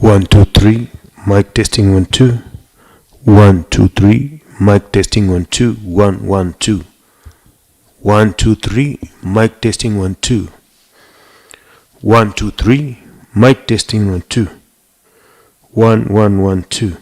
One, two, three. Mic testing 1 2. 1 2 3. Mic testing 1 2. 1 1 2. 1 2 3. Mic testing 1 2. 1 2 3. Mic testing 1 2. 1 1 1 2.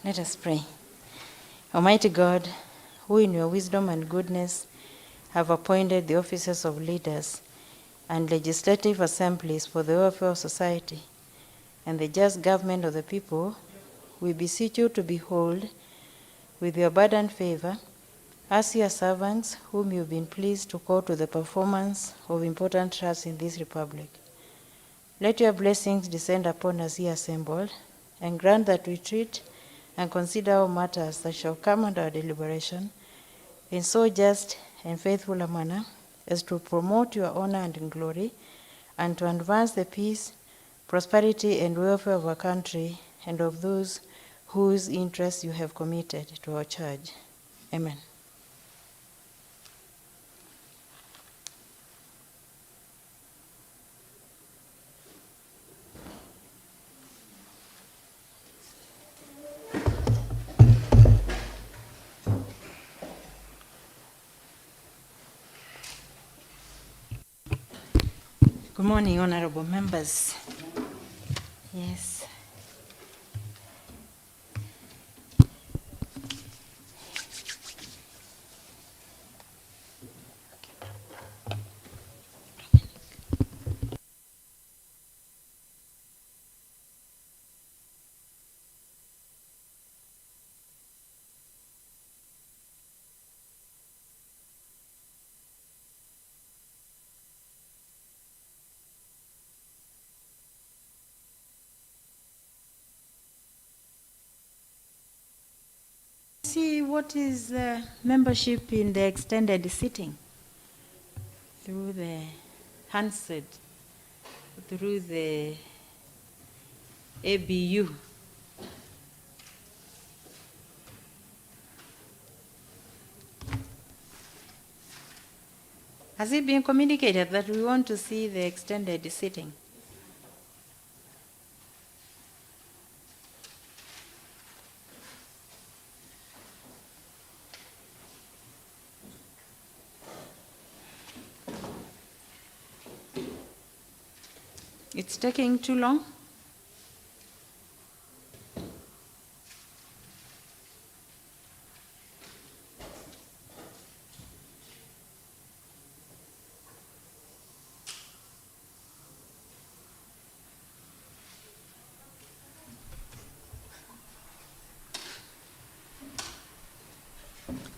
Let us pray. Almighty God, who in your wisdom and goodness have appointed the offices of leaders and legislative assemblies for the welfare of society and the just government of the people, we beseech you to behold with your abundant favor us your servants whom you've been pleased to call to the performance of important tasks in this republic. Let your blessings descend upon us here assembled, and grant that we treat and consider all matters that shall come under our deliberation in so just and faithful a manner as to promote your honor and glory, and to advance the peace, prosperity, and welfare of our country and of those whose interests you have committed to our charge. Amen. Good morning, honorable members. Yes. See what is membership in the extended sitting through the handset, through the ABU. Has it been communicated that we want to see the extended sitting? It's taking too long?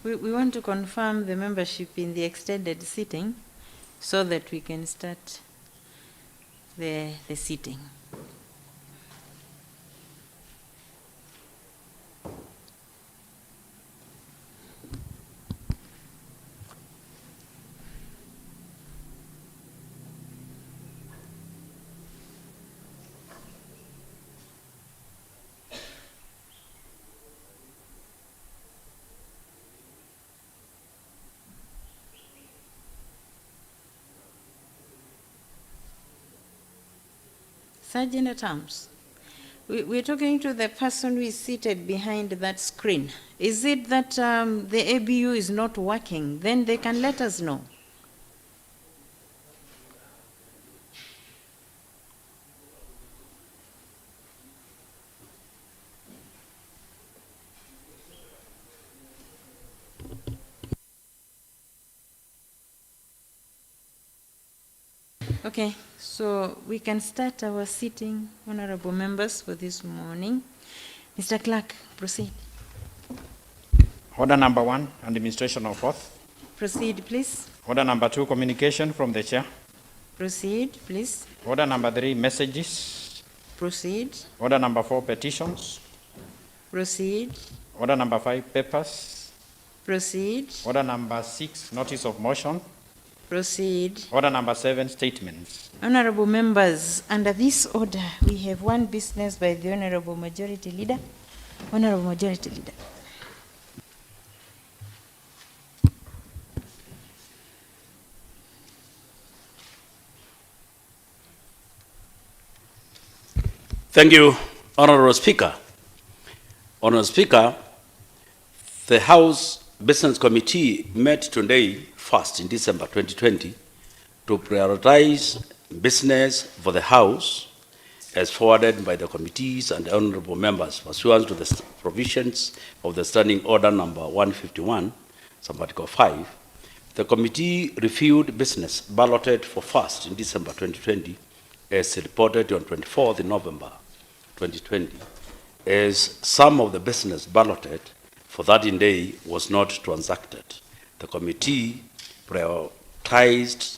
We want to confirm the membership in the extended sitting so that we can start the sitting. Sergeant at Arms, we're talking to the person who is seated behind that screen. Is it that the ABU is not working? Then they can let us know. Okay, so we can start our sitting, honorable members, for this morning. Mr. Clerk, proceed. Order number 1, administration of oath. Proceed, please. Order number 2, communication from the chair. Proceed, please. Order number 3, messages. Proceed. Order number 4, petitions. Proceed. Order number 5, papers. Proceed. Order number 6, notice of motion. Proceed. Order number 7, statements. Honorable members, under this order, we have one business by the Honorable Majority Leader. Honorable Majority Leader. Thank you, Honorable Speaker. Honorable Speaker, the House Business Committee met today, 1st in December 2020, to prioritize business for the House as forwarded by the committees and the honorable members pursuant to the provisions of the Standing Order number 151, Article 5, the committee reviewed business balloted for first in December 2020 as reported on 24th November 2020, as some of the business balloted for that day was not transacted. The committee prioritized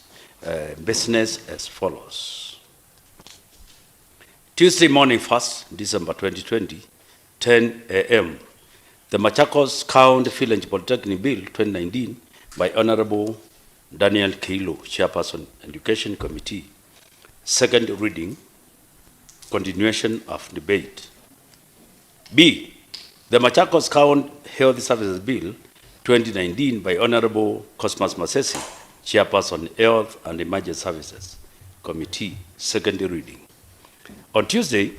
business as follows. Tuesday morning, 1st December 2020, 10 a.m., the Machakos County Village Polytechnic Bill 2019 by Honorable Daniel Kilo, Chairperson, Education Committee. Second reading, continuation of debate. B, the Machakos County Health Services Bill 2019 by Honorable Cosmas Masesi, Chairperson, Health and Emergency Services Committee. Second reading. On Tuesday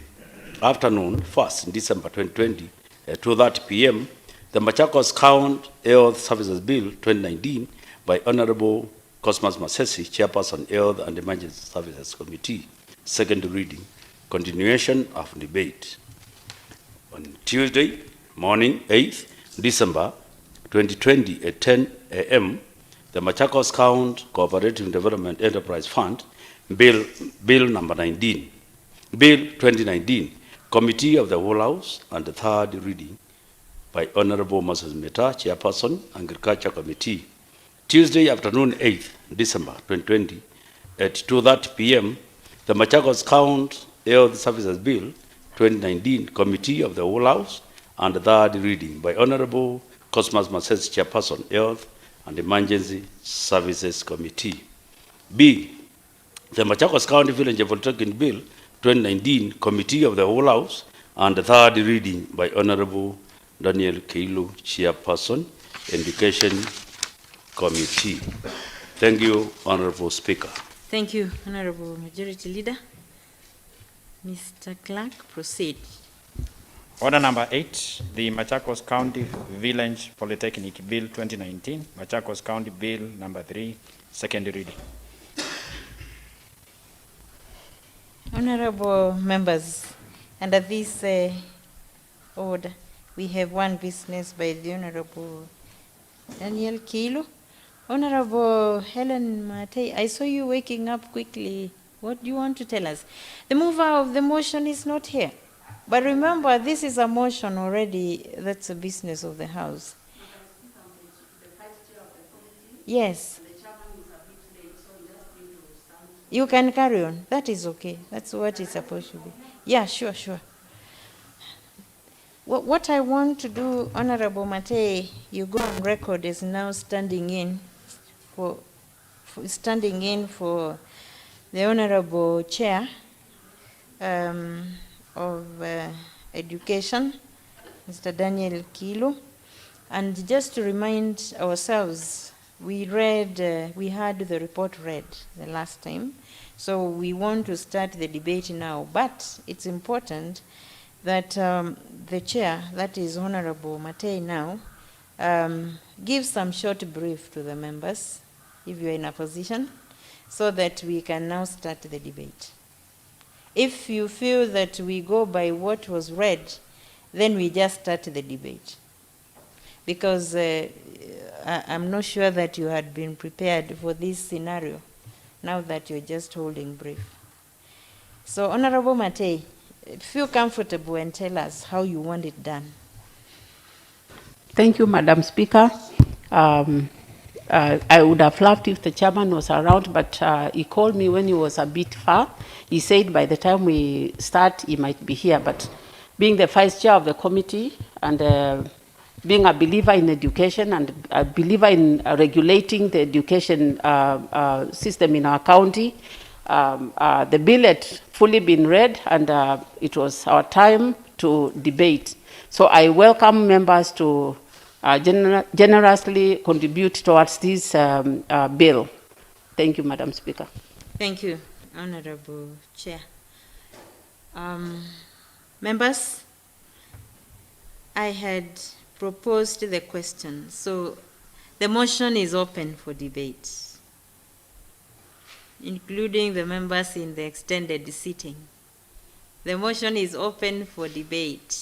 afternoon, 1st December 2020, at 2:30 p.m., the Machakos County Health Services Bill 2019 by Honorable Cosmas Masesi, Chairperson, Health and Emergency Services Committee. Second reading. Continuation of debate. On Tuesday morning, 8th December 2020 at 10 a.m., the Machakos County Cooperative Development Enterprise Fund, Bill number 19, Bill 2019, Committee of the Whole House, and the third reading by Honorable Moses Meta, Chairperson, Agriculture Committee. Tuesday afternoon, 8th December 2020, at 2:30 p.m., the Machakos County Health Services Bill 2019, Committee of the Whole House, and the third reading by Honorable Cosmas Masesi, Chairperson, Health and Emergency Services Committee. B, the Machakos County Village Polytechnic Bill 2019, Committee of the Whole House, and the third reading by Honorable Daniel Kilo, Chairperson, Education Committee. Thank you, Honorable Speaker. Thank you, Honorable Majority Leader. Mr. Clerk, proceed. Order number 8, the Machakos County Village Polytechnic Bill 2019, Machakos County Bill number 3, second reading. Honorable members, under this order, we have one business by the Honorable Daniel Kilo. Honorable Helen Matei, I saw you waking up quickly. What do you want to tell us? The mover of the motion is not here. But remember, this is a motion already. That's a business of the House. Yes. You can carry on. That is okay. That's what it's supposed to be. Yeah, sure. What I want to do, Honorable Matei, you go on record as now standing in for the Honorable Chair of Education, Mr. Daniel Kilo. And just to remind ourselves, we had the report read the last time, so we want to start the debate now. But it's important that the chair, that is Honorable Matei now, give some short brief to the members, if you're in a position, so that we can now start the debate. If you feel that we go by what was read, then we just start the debate. Because I'm not sure that you had been prepared for this scenario, now that you're just holding brief. So, Honorable Matei, feel comfortable and tell us how you want it done. Thank you, Madam Speaker. I would have loved if the chairman was around, but he called me when he was a bit far. He said by the time we start, he might be here. But being the vice chair of the committee and being a believer in education and a believer in regulating the education system in our county, the bill had fully been read, and it was our time to debate. So I welcome members to generously contribute towards this bill. Thank you, Madam Speaker. Thank you, Honorable Chair. Members, I had proposed the question, so the motion is open for debate, including the members in the extended sitting. The motion is open for debate.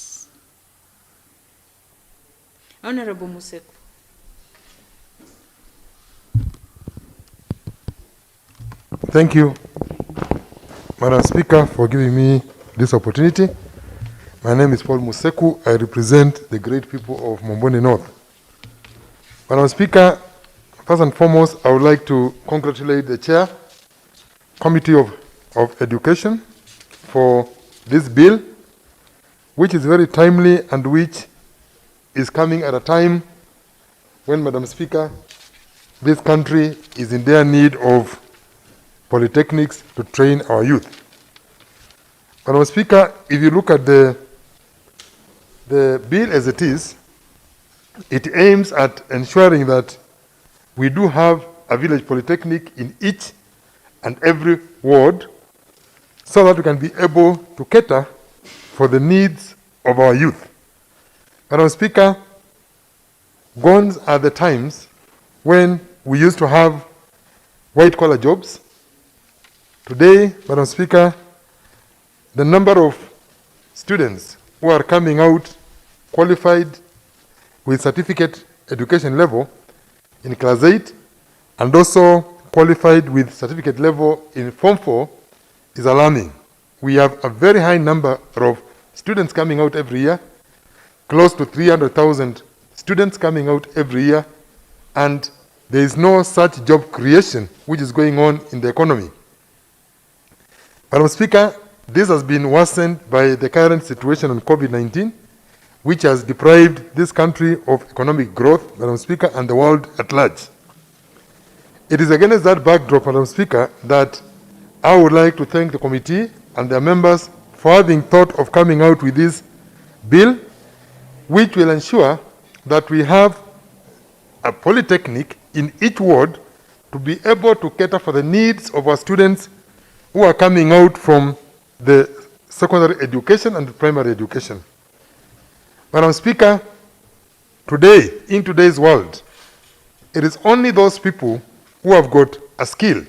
Honorable Museku. Thank you, Madam Speaker, for giving me this opportunity. My name is Paul Museku. I represent the great people of Momboni North. Madam Speaker, first and foremost, I would like to congratulate the Chair, Committee of Education, for this bill, which is very timely and which is coming at a time when, Madam Speaker, this country is in dire need of polytechnics to train our youth. Madam Speaker, if you look at the bill as it is, it aims at ensuring that we do have a village polytechnic in each and every ward so that we can be able to cater for the needs of our youth. Madam Speaker, gone are the times when we used to have white-collar jobs. Today, Madam Speaker, the number of students who are coming out qualified with certificate education level in Class 8 and also qualified with certificate level in Form 4 is alarming. We have a very high number of students coming out every year, close to 300,000 students coming out every year, and there is no such job creation which is going on in the economy. Madam Speaker, this has been worsened by the current situation on COVID-19, which has deprived this country of economic growth, Madam Speaker, and the world at large. It is against that backdrop, Madam Speaker, that I would like to thank the committee and their members for having thought of coming out with this bill, which will ensure that we have a polytechnic in each ward to be able to cater for the needs of our students who are coming out from the secondary education and primary education. Madam Speaker, today, in today's world, it is only those people who have got a skill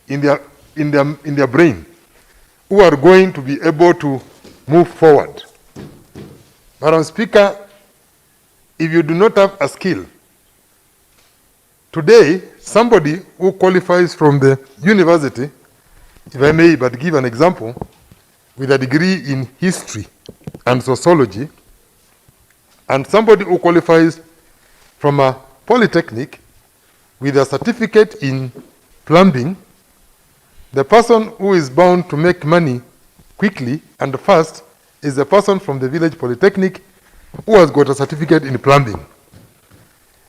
in their brain who are going to be able to move forward. Madam Speaker, if you do not have a skill, today, somebody who qualifies from the university, if I may but give an example, with a degree in history and sociology, and somebody who qualifies from a polytechnic with a certificate in plumbing, the person who is bound to make money quickly and fast is the person from the village polytechnic who has got a certificate in plumbing.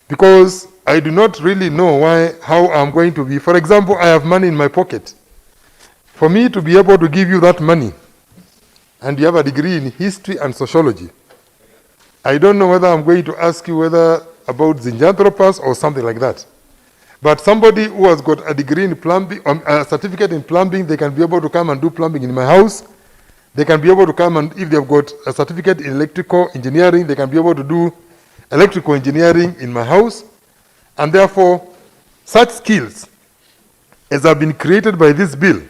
Because I do not really know how I'm going to be. For example, I have money in my pocket. For me to be able to give you that money, and you have a degree in history and sociology, I don't know whether I'm going to ask you whether about Zinjanthropus or something like that. But somebody who has got a degree in plumbing, a certificate in plumbing, they can be able to come and do plumbing in my house. They can be able to come and, if they've got a certificate in electrical engineering, they can be able to do electrical engineering in my house. And therefore, such skills as have been created by this bill,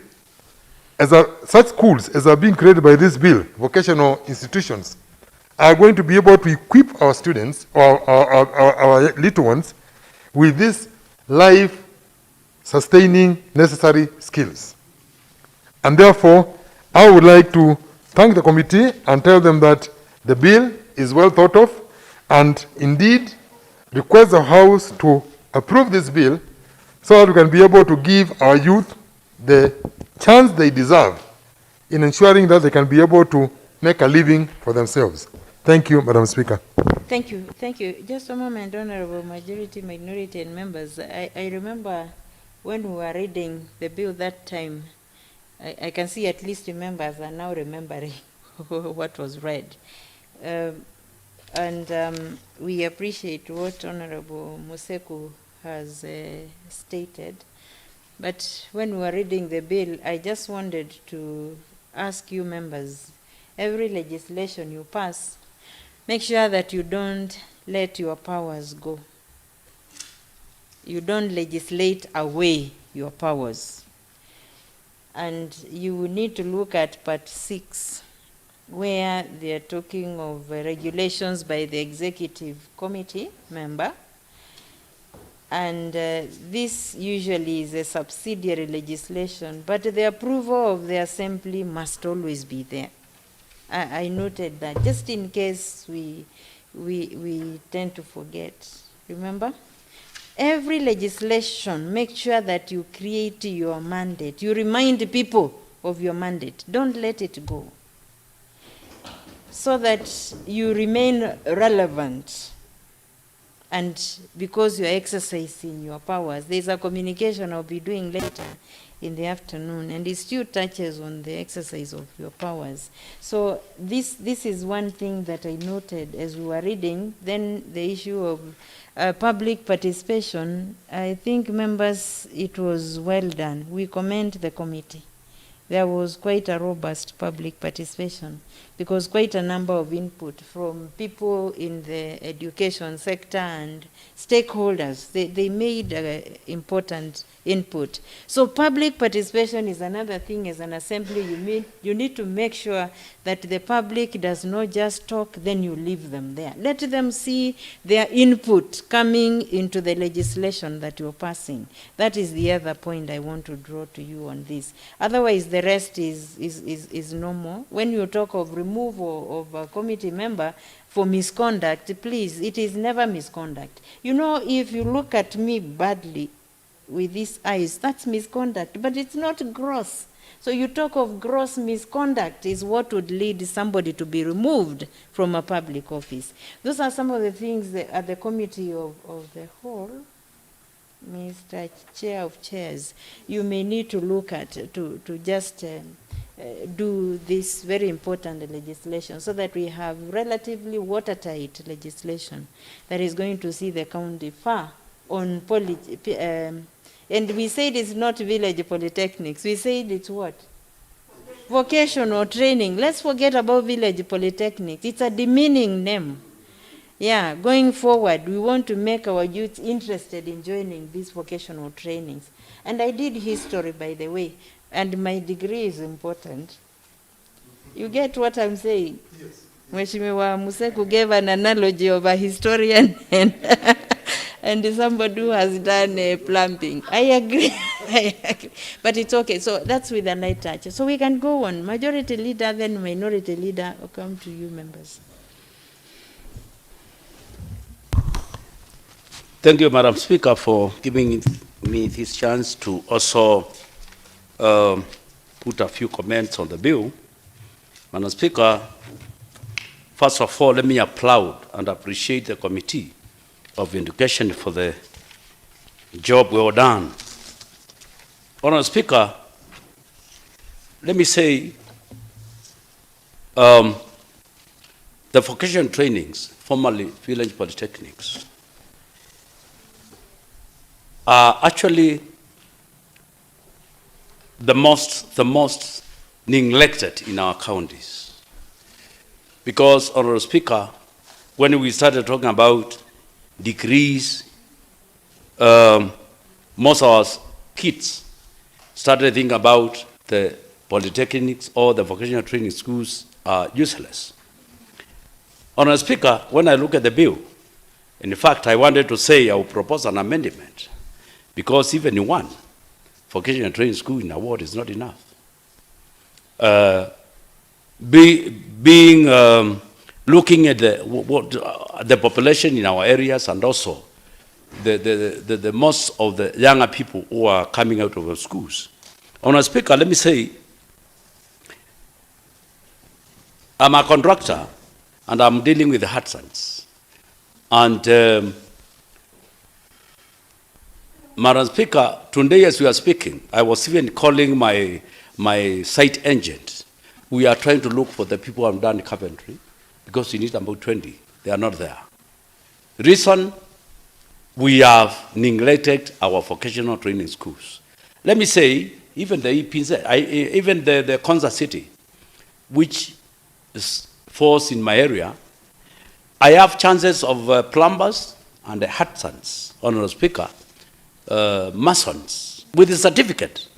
such schools as are being created by this bill, vocational institutions, are going to be able to equip our students, or our little ones, with these life-sustaining necessary skills. And therefore, I would like to thank the committee and tell them that the bill is well thought of, and indeed request the House to approve this bill so that we can be able to give our youth the chance they deserve in ensuring that they can be able to make a living for themselves. Thank you, Madam Speaker. Thank you. Thank you. Just a moment, Honorable Majority, Minority, and members. I remember when we were reading the bill that time, I can see at least the members are now remembering what was read. We appreciate what Honorable Museku has stated. But when we were reading the bill, I just wanted to ask you members, every legislation you pass, make sure that you don't let your powers go. You don't legislate away your powers. And you need to look at part 6 where they are talking of regulations by the executive committee member. And this usually is a subsidiary legislation, but the approval of the assembly must always be there. I noted that, just in case we tend to forget. Remember? Every legislation, make sure that you create your mandate. You remind people of your mandate. Don't let it go, so that you remain relevant. And because you're exercising your powers, there's a communication I'll be doing later in the afternoon, and it still touches on the exercise of your powers. So this is one thing that I noted as we were reading. Then the issue of public participation, I think, members, it was well done. We commend the committee. There was quite a robust public participation, because quite a number of input from people in the education sector and stakeholders, they made important input. So public participation is another thing. As an assembly, you need to make sure that the public does not just talk, then you leave them there. Let them see their input coming into the legislation that you're passing. That is the other point I want to draw to you on this. Otherwise, the rest is normal. When you talk of removal of a committee member for misconduct, please, it is never misconduct. You know, if you look at me badly with these eyes, that's misconduct, but it's not gross. So you talk of gross misconduct is what would lead somebody to be removed from a public office. Those are some of the things that at the committee of the whole, Mr. Chair of Chairs, you may need to look at to just do this very important legislation, so that we have relatively watertight legislation that is going to see the county far on and we said it's not village polytechnics. We said it's what? Vocational training. Let's forget about village polytechnics. It's a demeaning name. Yeah, going forward, we want to make our youth interested in joining these vocational trainings. And I did history, by the way, and my degree is important. You get what I'm saying? Yes. Mheshimiwa Museku gave an analogy of a historian and somebody who has done plumbing. I agree. I agree. But it's okay. So that's with a light touch. So we can go on. Majority leader, then minority leader. I'll come to you, members. Thank you, Madam Speaker, for giving me this chance to also put a few comments on the bill. Madam Speaker, first of all, let me applaud and appreciate the Committee of Education for the job well done. Honourable Speaker, let me say the vocational trainings, formerly village polytechnics, are actually the most neglected in our counties. Because, Honourable Speaker, when we started talking about degrees, most of our kids started thinking about the polytechnics or the vocational training schools are useless. Honourable Speaker, when I look at the bill, in fact, I wanted to say I will propose an amendment, because even one vocational training school in a ward is not enough. Looking at the population in our areas, and also the most of the younger people who are coming out of the schools. Honourable Speaker, let me say, I'm a contractor and I'm dealing with the Hudsons. And Madam Speaker, today as we are speaking, I was even calling my site agent. We are trying to look for the people who have done carpentry, because we need about 20. They are not there. Reason, we have neglected our vocational training schools. Let me say, even the EPZ, even the Konza City, which falls in my area, I have chances of plumbers and the Hudsons, Honourable Speaker, masons, with a certificate.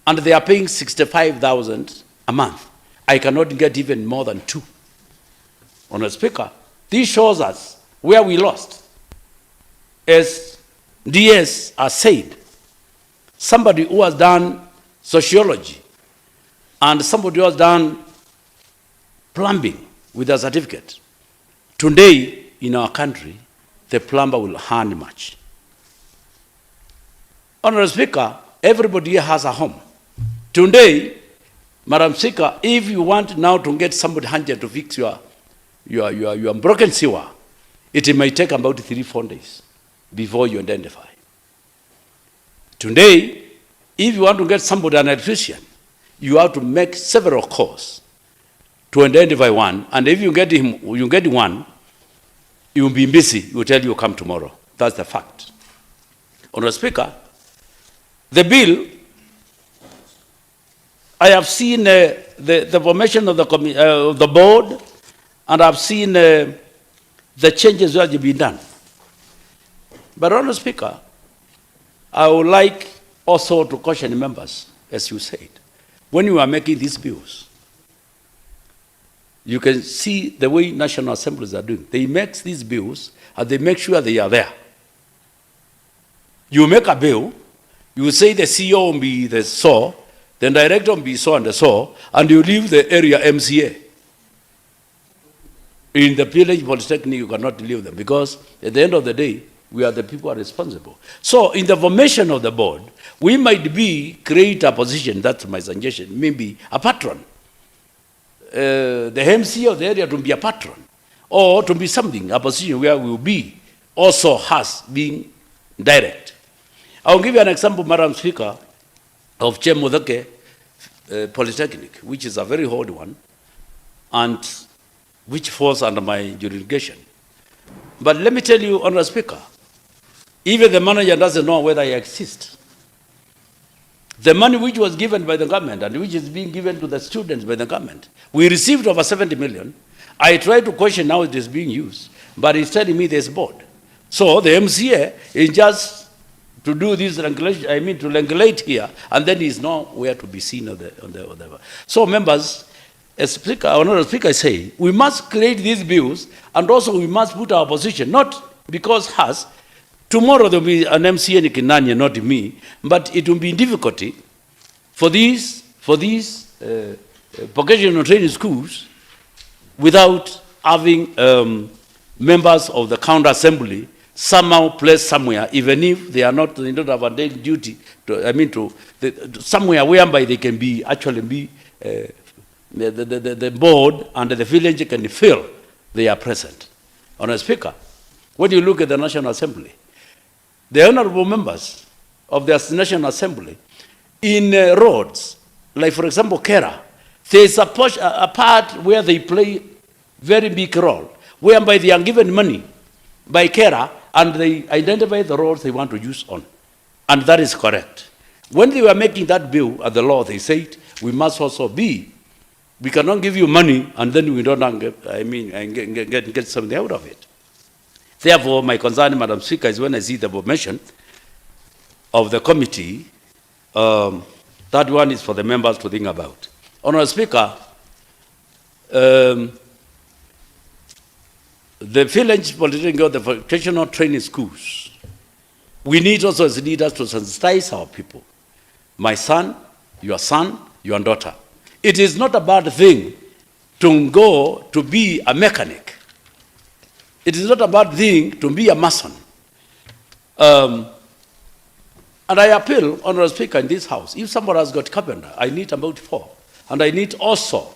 And they are paying 65,000 a month. I cannot get even more than 2. Honourable Speaker, this shows us where we lost. As DS has said, somebody who has done sociology and somebody who has done plumbing with a certificate, today in our country, the plumber will earn much. Honourable Speaker, everybody here has a home. Today, Madam Speaker, if you want now to get somebody 100 to fix your broken sewer, it may take about 3-4 days before you identify. Today, if you want to get somebody an electrician, you have to make several calls to identify one, and if you get one, you will be busy. He will tell you come tomorrow. That's the fact. Honourable Speaker, the bill, I have seen the formation of the board, and I've seen the changes that have been done. But, Honourable Speaker, I would like also to caution members, as you said, when you are making these bills, you can see the way national assemblies are doing. They make these bills and they make sure they are there. You make a bill, you say the CEO will be the so, the director will be so and so, and you leave the area MCA. In the village polytechnic, you cannot leave them because at the end of the day, we are the people who are responsible. So in the formation of the board, we might create a position, that's my suggestion, maybe a patron. The MC of the area to be a patron, or to be something, a position where we will be also has being direct. I will give you an example, Madam Speaker, of Chemodake Polytechnic, which is a very old one, and which falls under my jurisdiction. But let me tell you, Honourable Speaker, even the manager doesn't know whether I exist. The money which was given by the government and which is being given to the students by the government, we received over 70 million. I tried to question how it is being used, but he's telling me there's board. So the MCA is just to do this regulation, to regulate here, and then he's nowhere to be seen on the. So members, as Speaker, Honourable Speaker, I say, we must create these bills, and also we must put our position, not because us. Tomorrow there will be an MCA in Kinanya, not me, but it will be in difficulty for these vocational training schools without having members of the county assembly somehow placed somewhere, even if they are not, they don't have a daily duty to, somewhere whereby they can be actually the board and the village can feel they are present. Honourable Speaker, when you look at the National Assembly, the honourable members of the National Assembly in roads, like for example Kera, there is a part where they play very big role, whereby they are given money by Kera and they identify the roads they want to use on. And that is correct. When they were making that bill at the law, they said, we must also we cannot give you money and then we don't get something out of it. Therefore, my concern, Madam Speaker, is when I see the formation of the committee, that one is for the members to think about. Honourable Speaker, the village political, the vocational training schools, we need also as leaders to sensitize our people. My son, your daughter. It is not a bad thing to go to be a mechanic. It is not a bad thing to be a mason. And I appeal, Honourable Speaker, in this House, if somebody has got carpenter, I need about 4. And I need also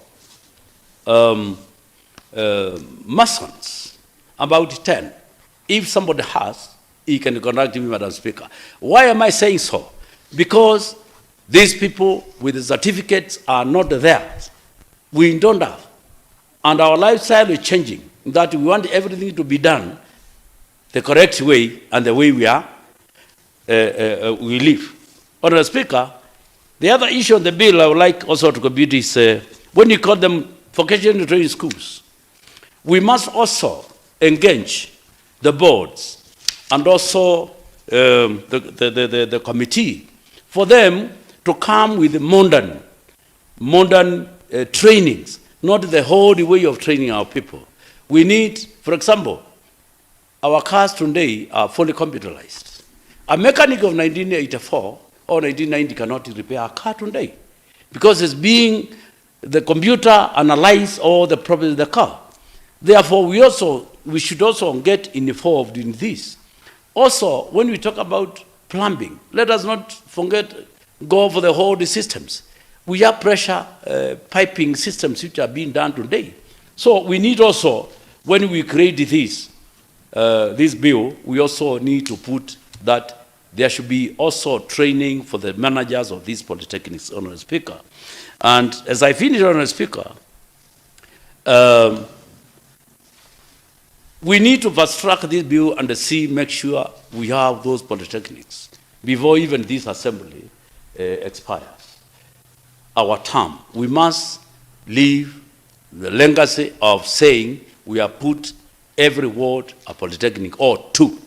masons, about 10. If somebody has, he can contact me, Madam Speaker. Why am I saying so? Because these people with the certificates are not there. We don't have. And our lifestyle is changing, that we want everything to be done the correct way and the way we live. Honourable Speaker, the other issue on the bill I would like also to contribute is when you call them vocational training schools, we must also engage the boards and also the committee for them to come with modern trainings, not the whole way of training our people. We need, for example, our cars today are fully computerized. A mechanic of 1984 or 1990 cannot repair a car today because it's being, the computer analyze all the problems of the car. Therefore, we should also get involved in this. Also, when we talk about plumbing, let us not forget, go for the whole systems. We have pressure piping systems which are being done today. So we need also, when we create this bill, we also need to put that there should be also training for the managers of these polytechnics, Honourable Speaker. And as I finish, Honourable Speaker, we need to fast track this bill and make sure we have those polytechnics before even this assembly expires. Our term, we must leave the legacy of saying we have put every ward a polytechnic or two.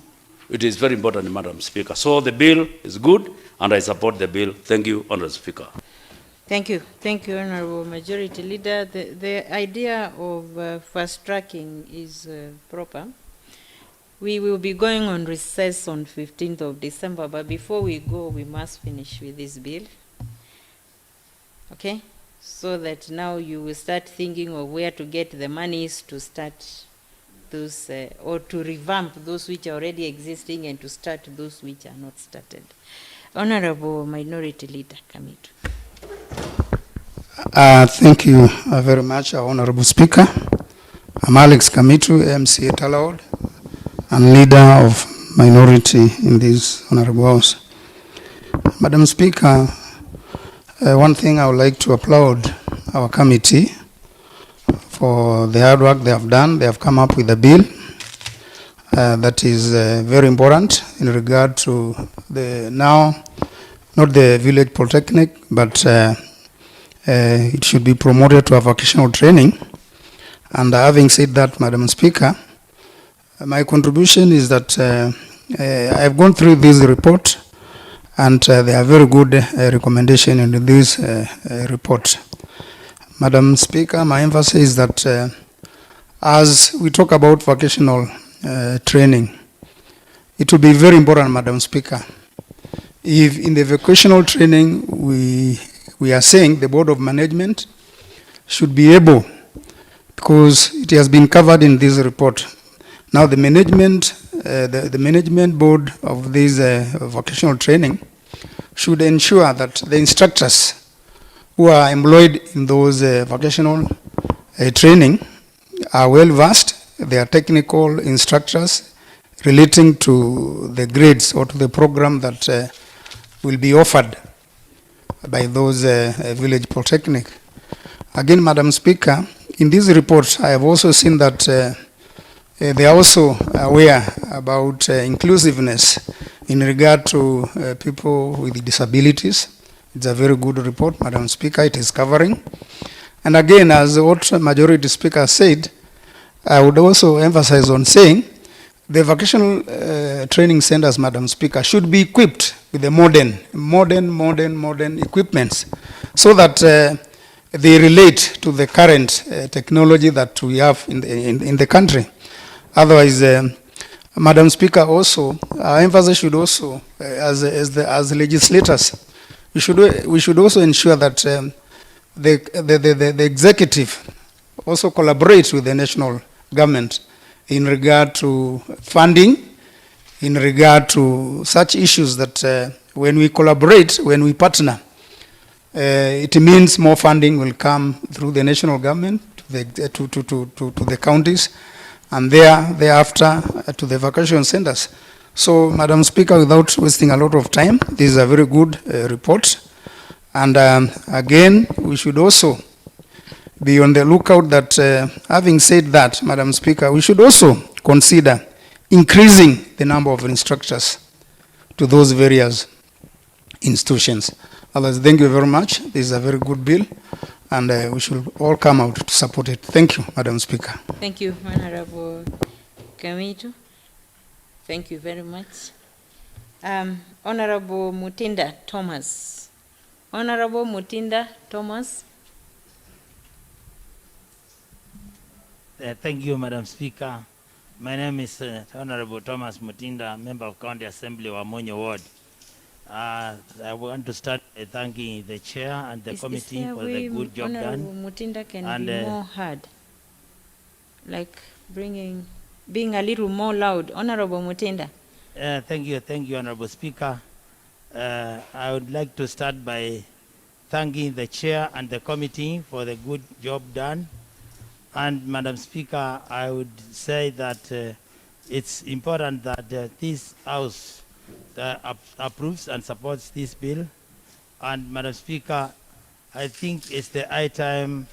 It is very important, Madam Speaker. So the bill is good, and I support the bill. Thank you, Honourable Speaker. Thank you. Thank you, Honorable Majority Leader. The idea of fast tracking is proper. We will be going on recess on 15th of December, but before we go, we must finish with this bill. Okay? So that now you will start thinking of where to get the monies to start those, or to revamp those which are already existing and to start those which are not started. Honorable Minority Leader Kamitu. Thank you very much, Honorable Speaker. I'm Alex Kamitu, MCA Talaud, and leader of minority in this Honorable House. Madam Speaker, one thing I would like to applaud our committee for the hard work they have done. They have come up with a bill that is very important in regard to the now, not the village polytechnic, but it should be promoted to a vocational training. And having said that, Madam Speaker, my contribution is that I've gone through this report, and there are very good recommendations in this report. Madam Speaker, my emphasis is that as we talk about vocational training, it will be very important, Madam Speaker, if in the vocational training we are saying the Board of Management should be able, because it has been covered in this report. Now the management, the management board of this vocational training should ensure that the instructors who are employed in those vocational training are well versed. They are technical instructors relating to the grades or to the program that will be offered by those village polytechnic. Again, Madam Speaker, in this report, I have also seen that they are also aware about inclusiveness in regard to people with disabilities. It's a very good report, Madam Speaker. It is covering. And again, as what Majority Speaker said, I would also emphasize on saying the vocational training centers, Madam Speaker, should be equipped with the modern equipments so that they relate to the current technology that we have in the country. Otherwise, Madam Speaker, also, our emphasis should also, as legislators, we should also ensure that the executive also collaborates with the national government in regard to funding, in regard to such issues that when we collaborate, when we partner, it means more funding will come through the national government to the counties, and thereafter to the vocational centers. So, Madam Speaker, without wasting a lot of time, this is a very good report. And again, we should also be on the lookout that, having said that, Madam Speaker, we should also consider increasing the number of instructors to those various institutions. Otherwise, thank you very much. This is a very good bill, and we should all come out to support it. Thank you, Madam Speaker. Thank you, Honorable Kamitu. Thank you very much. Honorable Mutinda Thomas. Honorable Mutinda Thomas. Thank you, Madam Speaker. My name is Honorable Thomas Mutinda, Member of County Assembly, Wamonyo Ward. I want to start by thanking the Chair and the committee there a for way the good job Honorable done. Mutinda can And, be more heard? Like being a little more loud. Honorable Mutinda. Thank you, Honorable Speaker. I would like to start by thanking the Chair and the committee for the good job done. And Madam Speaker, I would say that it's important that this House approves and supports this bill. And Madam Speaker, I think it's the high time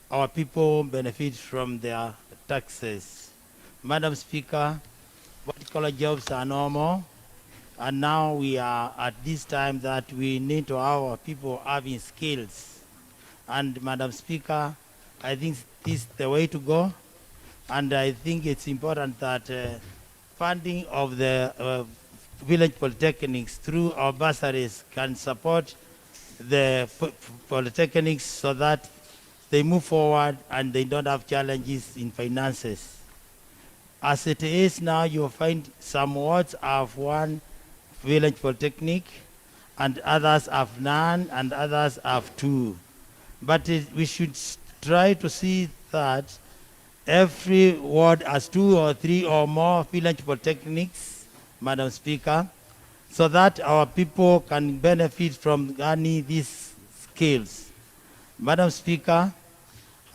our people benefit from their taxes. Madam Speaker, white-collar jobs are normal, and now we are at this time that we need to have our people having skills. And Madam Speaker, I think this is the way to go, and I think it's important that funding of the village polytechnics through our bursaries can support the polytechnics so that they move forward and they don't have challenges in finances. As it is now, you'll find some wards have one village polytechnic, and others have none, and others have two. But we should try to see that every ward has 2 or 3 or more village polytechnics, Madam Speaker, so that our people can benefit from learning these skills. Madam Speaker,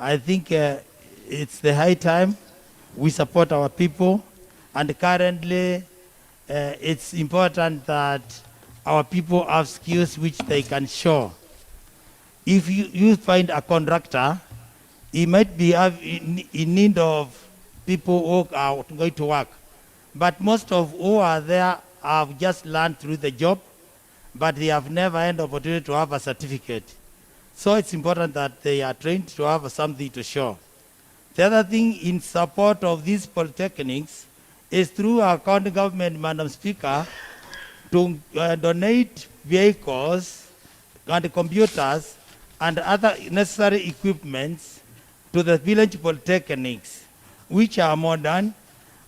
I think it's the high time we support our people, and currently it's important that our people have skills which they can show. If you find a contractor, he might be in need of people who are going to work. But most of who are there have just learned through the job, but they have never had the opportunity to have a certificate. So it's important that they are trained to have something to show. The other thing in support of these polytechnics is through our county government, Madam Speaker, to donate vehicles and computers and other necessary equipments to the village polytechnics, which are modern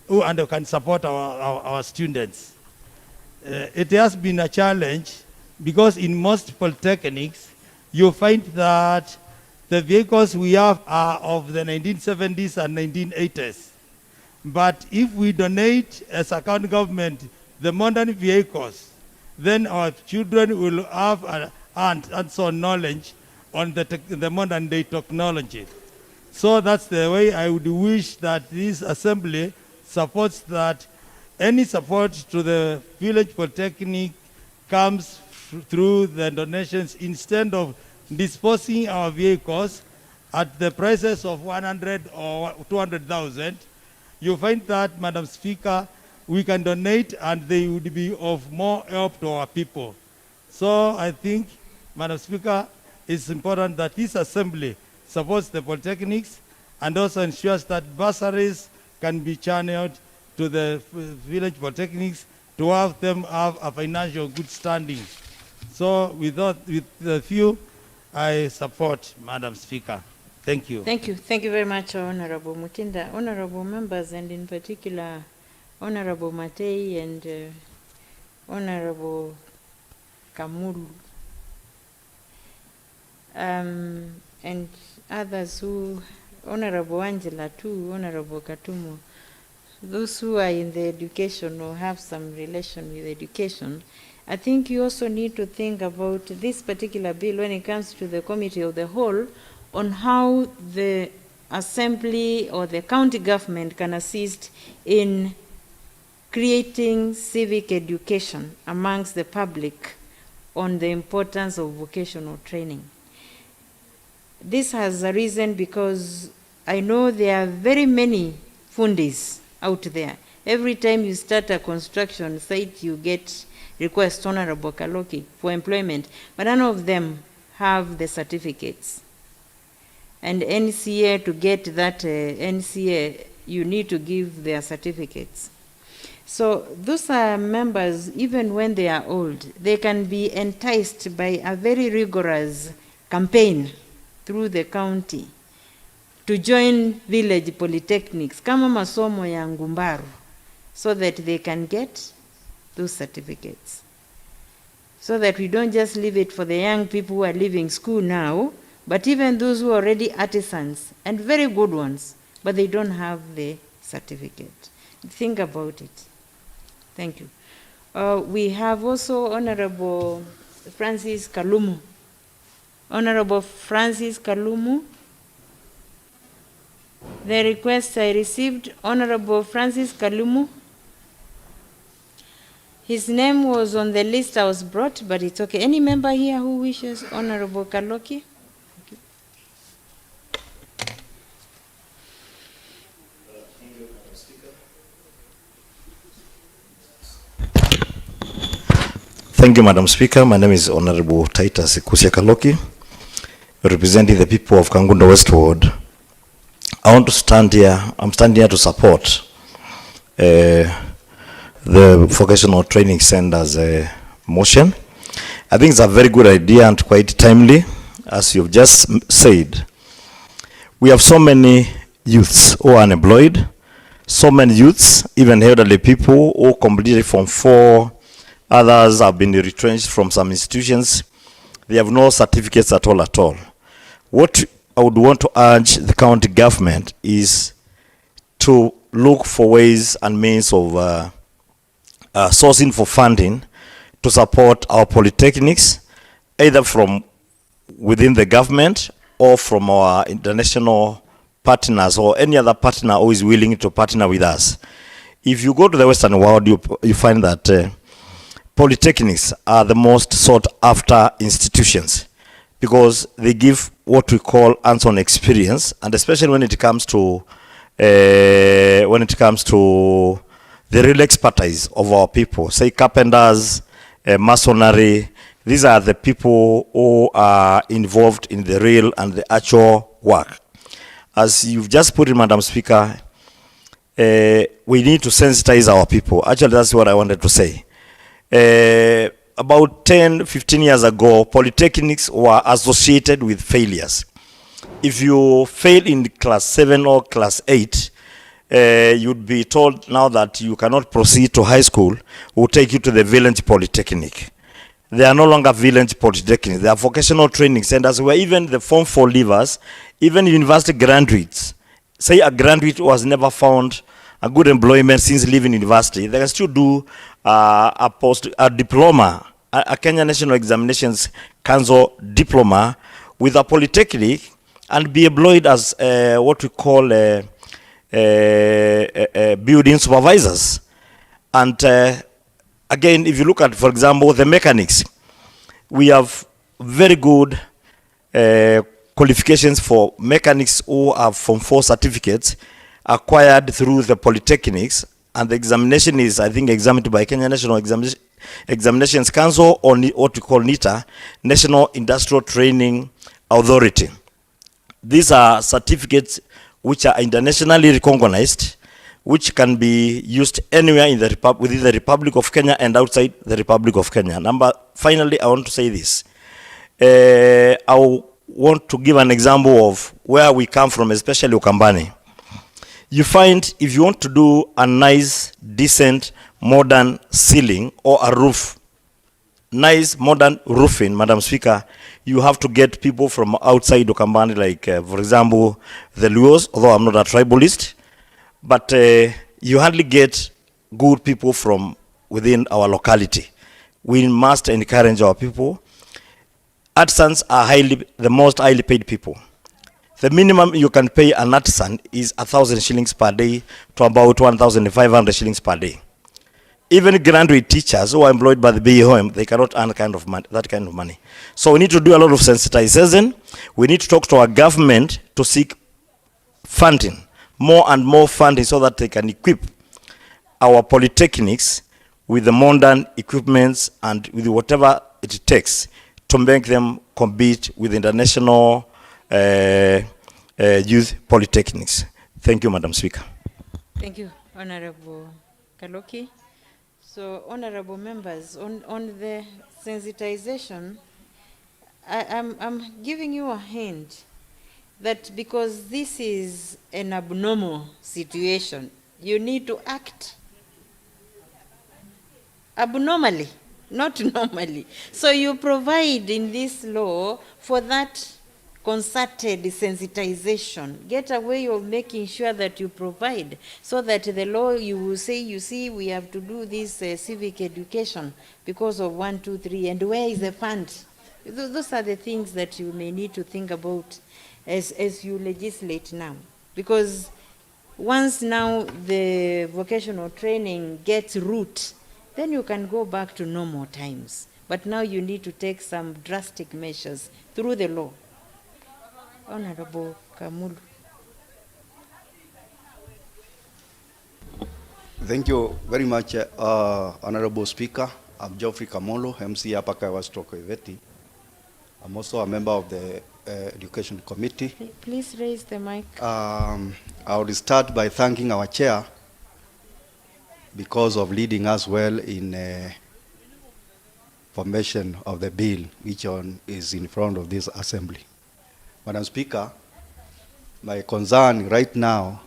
and can support our students. It has been a challenge because in most polytechnics, you find that the vehicles we have are of the 1970s and 1980s. But if we donate as a county government the modern vehicles, then our children will have a hands-on knowledge on the modern day technology. So that's the way I would wish that this assembly supports that. Any support to the village polytechnic comes through the donations instead of disposing our vehicles at the prices of 100 or 200,000. You find that, Madam Speaker, we can donate and they would be of more help to our people. So I think, Madam Speaker, it's important that this assembly supports the polytechnics and also ensures that bursaries can be channeled to the village polytechnics to have them have a financial good standing. So with the few, I support, Madam Speaker. Thank you. Thank you. Thank you very much, Honorable Mutinda. Honorable members, and in particular, Honorable Matei and Honorable Kamulu, and others who, Honorable Angela too, Honorable Katumo, those who are in the education or have some relation with education, I think you also need to think about this particular bill when it comes to the committee of the whole on how the assembly or the county government can assist in creating civic education amongst the public on the importance of vocational training. This has a reason because I know there are very many fundis out there. Every time you start a construction site, you get requests, Honorable Kaloki, for employment, but none of them have the certificates. And NCA, to get that NCA, you need to give their certificates. So those are members, even when they are old, they can be enticed by a very rigorous campaign through the county to join village polytechnics kama masomo ya Ngumbaru, so that they can get those certificates. So that we don't just leave it for the young people who are leaving school now, but even those who are already artisans, and very good ones, but they don't have the certificate. Think about it. Thank you. We have also Honorable Francis Kalumu. Honorable Francis Kalumu. The request I received, Honorable Francis Kalumu. His name was on the list I was brought, but it's okay. Any member here who wishes Honorable Kaloki? Thank you, Madam Speaker. My name is Honorable Titus Kusia Kaloki, representing the people of Kangundo West Ward. I want to stand here, I'm standing here to support the vocational training center's motion. I think it's a very good idea and quite timely, as you've just said. We have so many youths who are unemployed, so many youths, even elderly people who completed Form 4, others have been retrenched from some institutions. They have no certificates at all. What I would want to urge the county government is to look for ways and means of sourcing for funding to support our polytechnics, either from within the government or from our international partners or any other partner who is willing to partner with us. If you go to the Western world, you find that polytechnics are the most sought after institutions because they give what we call hands-on experience, and especially when it comes to the real expertise of our people, say carpenters, masonry. These are the people who are involved in the real and the actual work. As you've just put it, Madam Speaker, we need to sensitize our people. Actually, that's what I wanted to say. About 10, 15 years ago, polytechnics were associated with failures. If you fail in class 7 or class 8, you'd be told now that you cannot proceed to high school. We'll take you to the village polytechnic. They are no longer village polytechnics. They are vocational training centers where even the Form 4 leavers, even university graduates, say a graduate who has never found a good employment since leaving university, they can still do a diploma, a Kenya National Examinations Council diploma with a polytechnic and be employed as what we call building supervisors. And again, if you look at, for example, the mechanics, we have very good qualifications for mechanics who have Form 4 certificates acquired through the polytechnics, and the examination is, I think, examined by Kenya National Examinations Council, or what we call NITA, National Industrial Training Authority. These are certificates which are internationally recognized, which can be used anywhere in the within the Republic of Kenya and outside the Republic of Kenya. Finally, I want to say this. I want to give an example of where we come from, especially Ukambani. You find if you want to do a nice, decent, modern ceiling or a roof, nice, modern roofing, Madam Speaker, you have to get people from outside Ukambani, like, for example, the Luos, although I'm not a tribalist, but you hardly get good people from within our locality. We must encourage our people. Artisans are the most highly paid people. The minimum you can pay an artisan is 1,000 shillings per day to about 1,500 shillings per day. Even graduate teachers who are employed by the BOM, they cannot earn that kind of money. So we need to do a lot of sensitization. We need to talk to our government to seek funding, more and more funding, so that they can equip our polytechnics with the modern equipments and with whatever it takes to make them compete with international youth polytechnics. Thank you, Madam Speaker. Thank you, Honorable Kaloki. So, honorable members, on the sensitization, I'm giving you a hint that because this is an abnormal situation, you need to act abnormally, not normally. So you provide in this law for that concerted sensitization. Get a way of making sure that you provide so that the law, you will say, you see, we have to do this civic education because of 1, 2, 3, and where is the fund? Those are the things that you may need to think about as you legislate now. Because once now the vocational training gets root, then you can go back to normal times. But now you need to take some drastic measures through the law. Honorable Kamulu. Thank you very much, Honorable Speaker. I'm Geoffrey Kamolo, MC Apakawa Stroke Iveti. I'm also a member of the Education Committee. Please raise the mic. I will start by thanking our chair because of leading us well in formation of the bill, which is in front of this assembly. Madam Speaker, my concern right now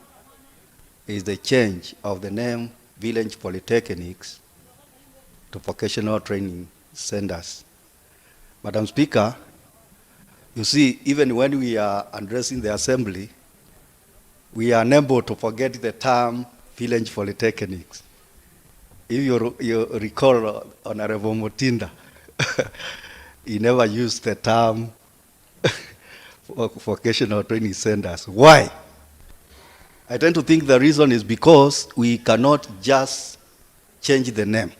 is the change of the name Village Polytechnics to Vocational Training Centers. Madam Speaker, you see, even when we are addressing the assembly, we are unable to forget the term Village Polytechnics. If you recall Honorable Mutinda, he never used the term vocational training centers. Why? I tend to think the reason is because we cannot just change the name.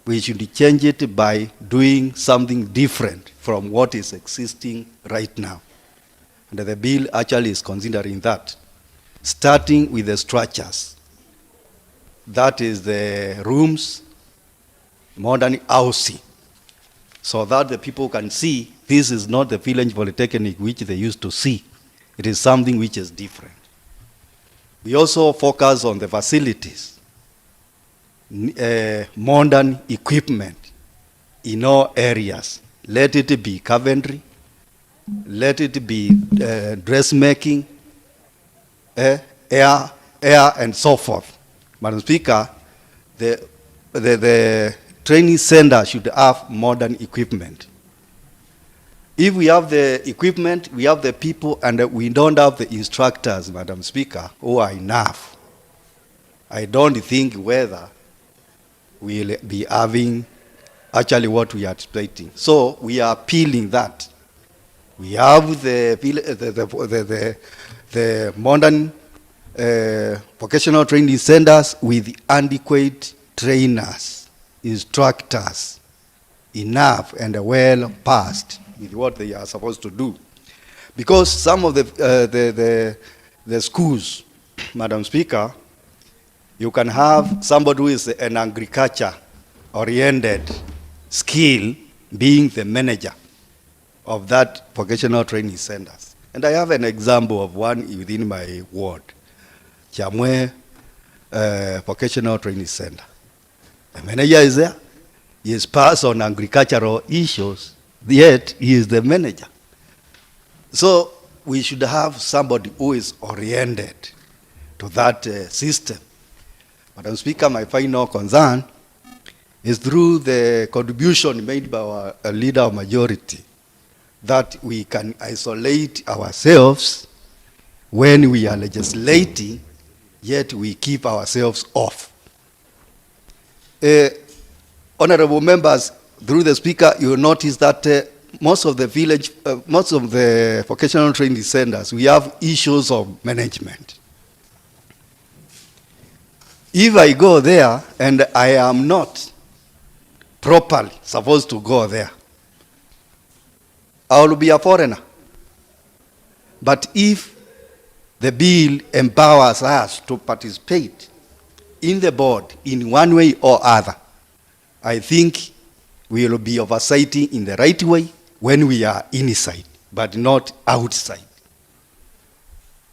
We should change it by doing something different from what is existing right now. And the bill actually is considering that, starting with the structures. That is the rooms, modern housing, so that the people can see this is not the Village Polytechnic which they used to see. It is something which is different. We also focus on the facilities, modern equipment in all areas. Let it be carpentry, let it be dressmaking, air, and so forth. Madam Speaker, the training center should have modern equipment. If we have the equipment, we have the people, and we don't have the instructors, Madam Speaker, who are enough, I don't think whether we'll be having actually what we are expecting. So we are appealing that we have the modern vocational training centers with adequate trainers, instructors, enough and well passed with what they are supposed to do. Because some of the schools, Madam Speaker, you can have somebody who is an agriculture-oriented skill being the manager of that vocational training centers. And I have an example of one within my ward, Chamwe Vocational Training Center. The manager is there. He is passed on agricultural issues, yet he is the manager. So we should have somebody who is oriented to that system. Madam Speaker, my final concern is through the contribution made by our leader of majority that we can isolate ourselves when we are legislating, yet we keep ourselves off. Honorable members, through the Speaker, you will notice that most of the vocational training centers, we have issues of management. If I go there and I am not properly supposed to go there, I will be a foreigner. But if the bill empowers us to participate in the board in one way or other, I think we will be oversighting in the right way when we are inside, but not outside.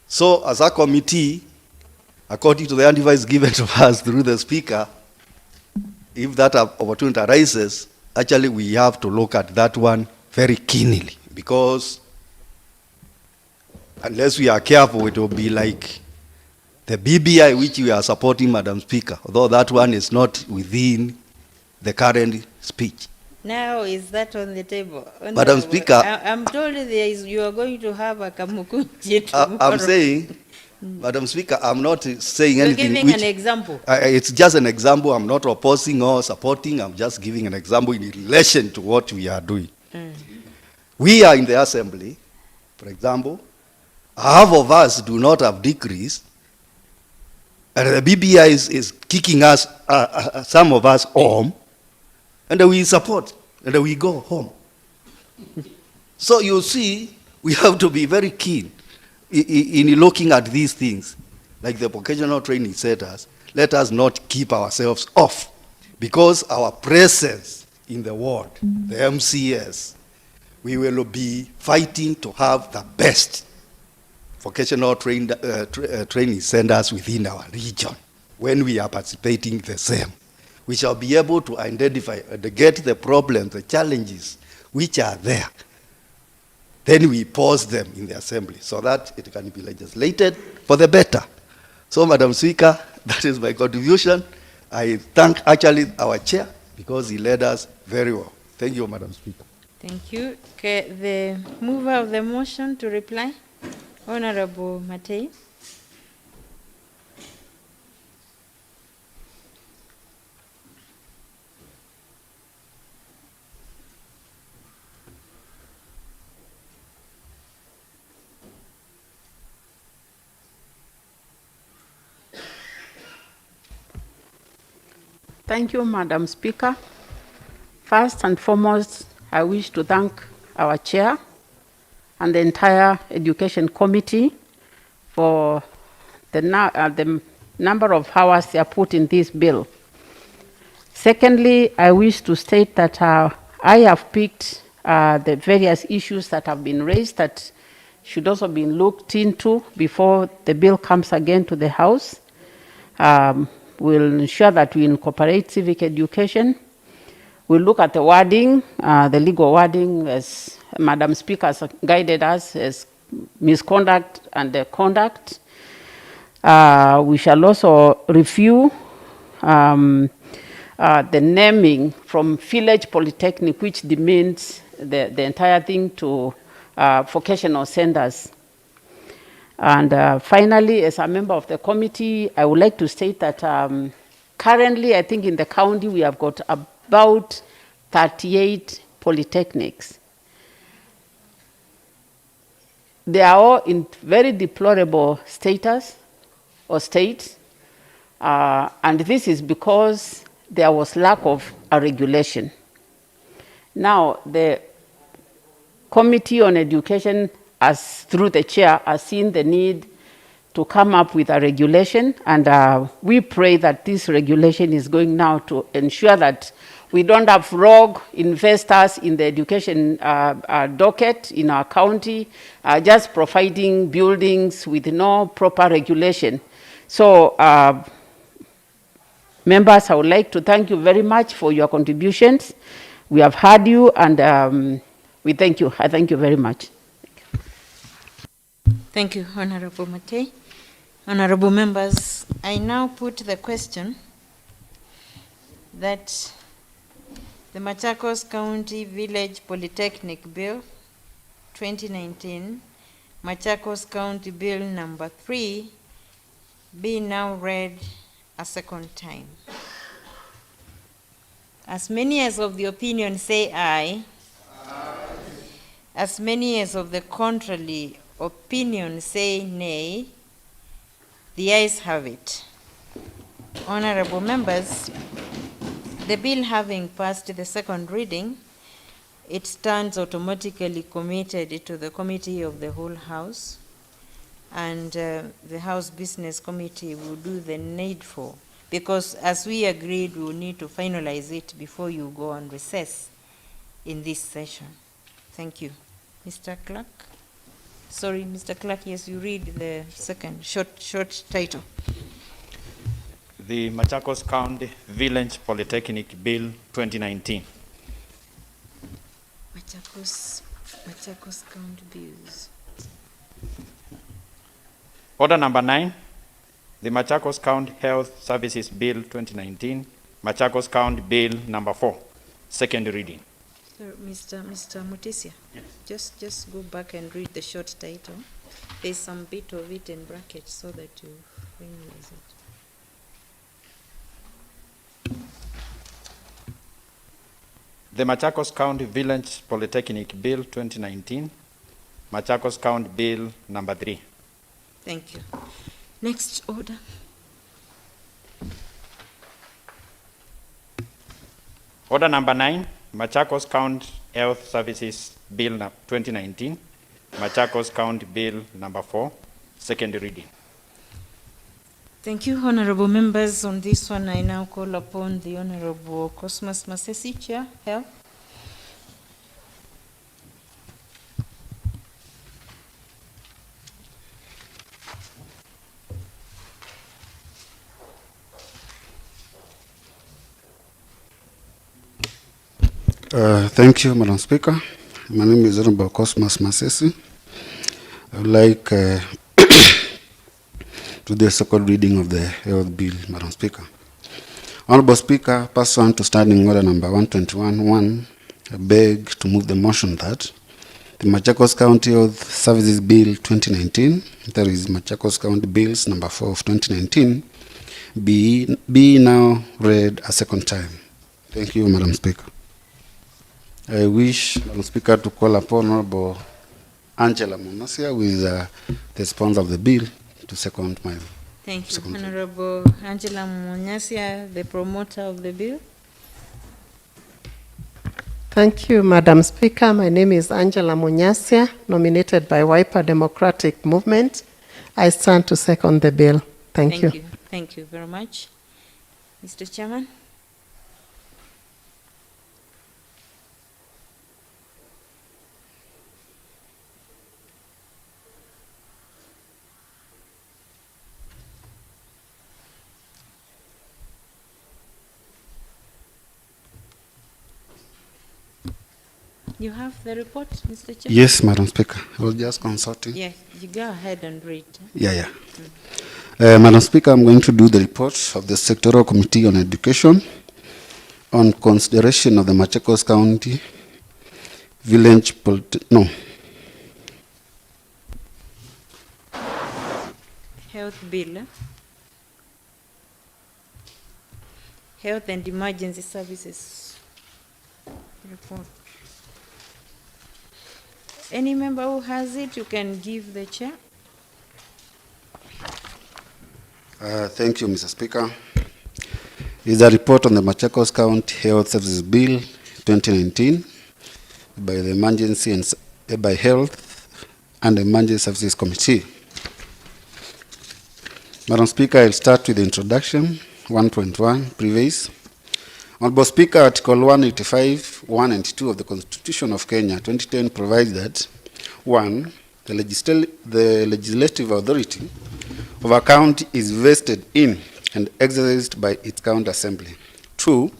So as a committee, according to the advice given to us through the Speaker, if that opportunity arises, actually we have to look at that one very keenly, because unless we are careful, it will be like the BBI which we are supporting, Madam Speaker, although that one is not within the current speech. Now is that on the table? Madam Honorable, Speaker, I'm told you are going to have a kamukunji tomorrow. I'm saying, Madam Speaker, I'm not saying You're anything. giving an example. It's just an example. I'm not opposing or supporting. I'm just giving an example in relation to what we are doing. We are in the assembly, for example. Half of us do not have degrees, and the BBI is kicking us, some of us home, and we support, and we go home. So you see, we have to be very keen in looking at these things. Like the vocational training centers, let us not keep ourselves off, because our presence in the ward, the MCS, we will be fighting to have the best vocational training centers within our region. When we are participating the same, we shall be able to identify and get the problems, the challenges which are there. Then we pause them in the assembly so that it can be legislated for the better. So, Madam Speaker, that is my contribution. I thank actually our chair because he led us very well. Thank you, Madam Speaker. Thank you. Okay, the mover of the motion to reply, Honorable Matei. Thank you, Madam Speaker. First and foremost, I wish to thank our chair and the entire Education Committee for the number of hours they have put in this bill. Secondly, I wish to state that I have picked the various issues that have been raised that should also be looked into before the bill comes again to the House. We'll ensure that we incorporate civic education. We'll look at the wording, the legal wording, as Madam Speaker has guided us, as misconduct and the conduct. We shall also review the naming from Village Polytechnic, which demeans the entire thing to vocational centers. And finally, as a member of the committee, I would like to state that currently, I think in the county, we have got about 38 polytechnics. They are all in very deplorable status or state, and this is because there was lack of a regulation. Now, the Committee on Education, as through the chair, has seen the need to come up with a regulation, and we pray that this regulation is going now to ensure that we don't have rogue investors in the education docket in our county, just providing buildings with no proper regulation. So, members, I would like to thank you very much for your contributions. We have heard you, and we thank you. I thank you very much. Thank you, Honorable Matei. Honorable members, I now put the question that the Machakos County Village Polytechnic Bill 2019, Machakos County Bill number 3, be now read a second time. As many as of the opinion say aye. Aye. As many as of the contrary opinion say nay. The ayes have it. Honorable members, the bill having passed the second reading, it stands automatically committed to the Committee of the Whole House, and the House Business Committee will do the needful, because as we agreed, we will need to finalize it before you go on recess in this session. Thank you. Mr. Clerk? Sorry, Mr. Clerk, yes, you read the second short title. The Machakos County Village Polytechnic Bill 2019. Machakos County Bills. Order number 9, the Machakos County Health Services Bill 2019, Machakos County Bill number 4, second reading. Mr. Mutisia, just go back and read the short title. There's some bit of it in brackets so that you realize it. The Machakos County Village Polytechnic Bill 2019, Machakos County Bill number 3. Thank you. Next order. Order number 9, Machakos County Health Services Bill 2019, Machakos County Bill number 4, second reading. Thank you, honorable members. On this one, I now call upon the Honorable Cosmas Masesi, Chair, Health. Thank you, Madam Speaker. My name is Honorable Cosmas Masesi. I would like to do the second reading of the health bill, Madam Speaker. Honorable Speaker, pursuant to standing order number 121-1, I beg to move the motion that the Machakos County Health Services Bill 2019, that is Machakos County Bills number 4 of 2019, be now read a second time. Thank you, Madam Speaker. I wish, Madam Speaker, to call upon Honorable Angela Munasia, who is the sponsor of the bill, to second my. Thank you. Honorable Angela Munyasia, the promoter of the bill. Thank you, Madam Speaker. My name is Angela Munyasia, nominated by Wiper Democratic Movement. I stand to second the bill. Thank you. Thank you very much. Mr. Chairman. You have the report, Mr. Chairman? Yes, Madam Speaker. I was just consulting. Yes, you go ahead and read. Yeah. Madam Speaker, I'm going to do the report of the Sectoral Committee on Education on consideration of the Machakos County Village Health Bill. Health and Emergency Services report. Any member who has it, you can give the chair. Thank you, Mr. Speaker. Is a report on the Machakos County Health Services Bill 2019 by the Emergency and by Health and Emergency Services Committee. Madam Speaker, I'll start with the introduction, 1.1, previous. Honorable Speaker, Article 185, 1 and 2 of the Constitution of Kenya 2010 provides that 1. The legislative authority of a county is vested in and exercised by its county assembly. 2.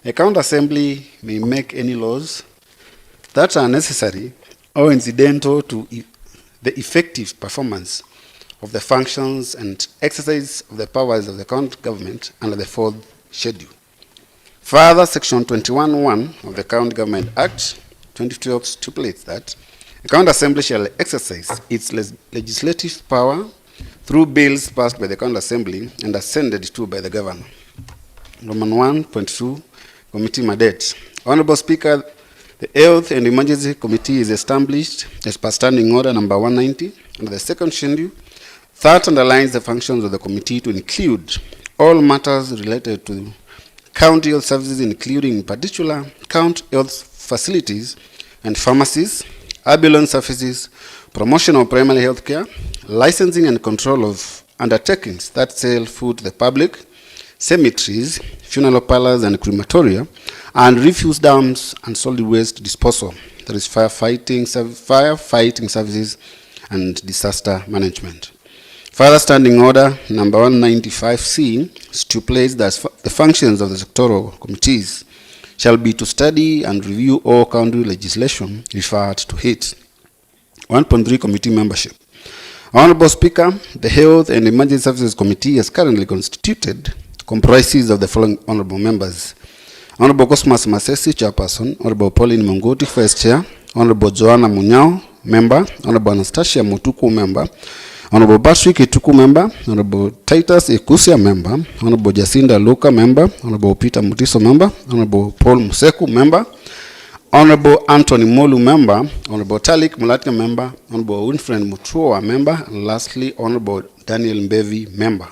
A county assembly may make any laws that are necessary or incidental to the effective performance of the functions and exercise of the powers of the county government under the fourth schedule. Further, Section 21(1) of the County Government Act 2012 stipulates that the county assembly shall exercise its legislative power through bills passed by the county assembly and ascended to by the governor. Roman 1.2, Committee Mandate. Honorable Speaker, the Health and Emergency Committee is established as per Standing Order number 190 under the second schedule that underlines the functions of the committee to include all matters related to county health services, including in particular county health facilities and pharmacies, ambulance services, promotion of primary health care, licensing and control of undertakings that sell food to the public, cemeteries, funeral parlors and crematoria, and refuse dams and solid waste disposal, that is firefighting services and disaster management. Further Standing Order number 195C stipulates that the functions of the sectoral committees shall be to study and review all county legislation referred to it. 1.3 Committee Membership. Honorable Speaker, the Health and Emergency Services Committee is currently constituted, comprises of the following honorable members. Honorable Cosmas Masesi, Chairperson. Honorable Pauline Mongoti, Vice Chair. Honorable Joanna Munyao, Member. Honorable Anastasia Mutuku, Member. Honorable Patrick Ituku, Member. Honorable Titus Ikusia, Member. Honorable Jacinda Luka, Member. Honorable Peter Mutiso, Member. Honorable Paul Museku, Member. Honorable Anthony Molu, Member. Honorable Talik Mulatka, Member. Honorable Winfred Mutua, Member. And lastly, Honorable Daniel Mbevi, Member.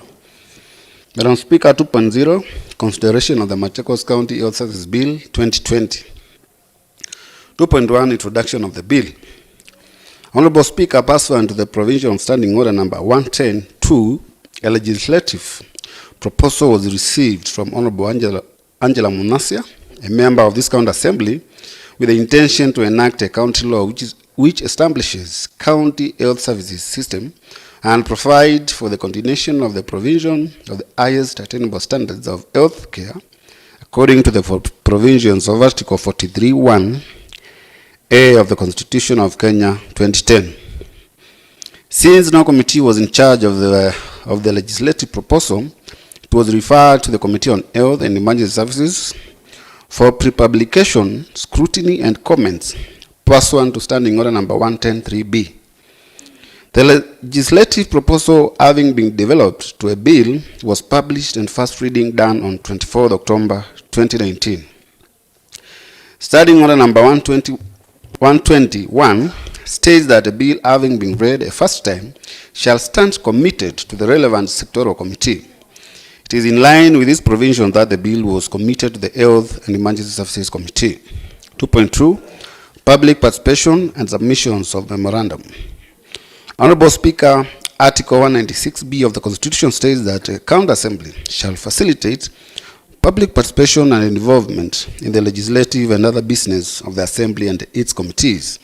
Madam Speaker, 2.0, consideration of the Machakos County Health Services Bill 2020. 2.1, introduction of the bill. Honorable Speaker, pursuant to the provision of Standing Order number 110-2, a legislative proposal was received from Honorable Angela Munasia, a member of this County Assembly, with the intention to enact a county law which establishes county health services system and provide for the continuation of the provision of the highest attainable standards of health care according to the provisions of Article 43(1)(a) of the Constitution of Kenya 2010. Since no committee was in charge of the legislative proposal, it was referred to the Committee on Health and Emergency Services for pre-publication, scrutiny, and comments pursuant to Standing Order number 110-3B. The legislative proposal, having been developed to a bill, was published and first reading done on 24th October 2019. Standing Order number 121 states that a bill having been read a first time shall stand committed to the relevant sectoral committee. It is in line with this provision that the bill was committed to the Health and Emergency Services Committee. 2.2, public participation and submissions of memorandum. Honorable Speaker, Article 196B of the Constitution states that a County Assembly shall facilitate public participation and involvement in the legislative and other business of the Assembly and its committees.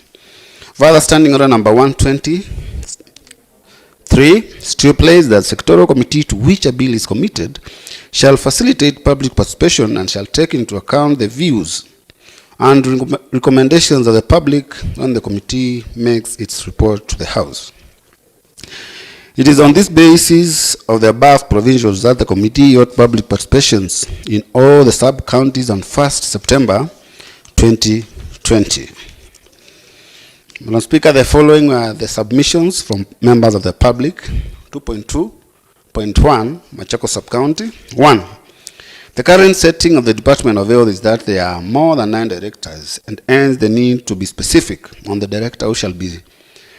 Further, Standing Order number 123 stipulates that sectoral committee to which a bill is committed shall facilitate public participation and shall take into account the views and recommendations of the public when the committee makes its report to the House. It is on this basis of the above provisions that the committee held public participations in all the sub-counties on 1st September 2020. Madam Speaker, the following are the submissions from members of the public. 2.2.1, Machakos Sub-County. 1. The current setting of the Department of Health is that there are more than 9 directors, and hence the need to be specific on the director who shall be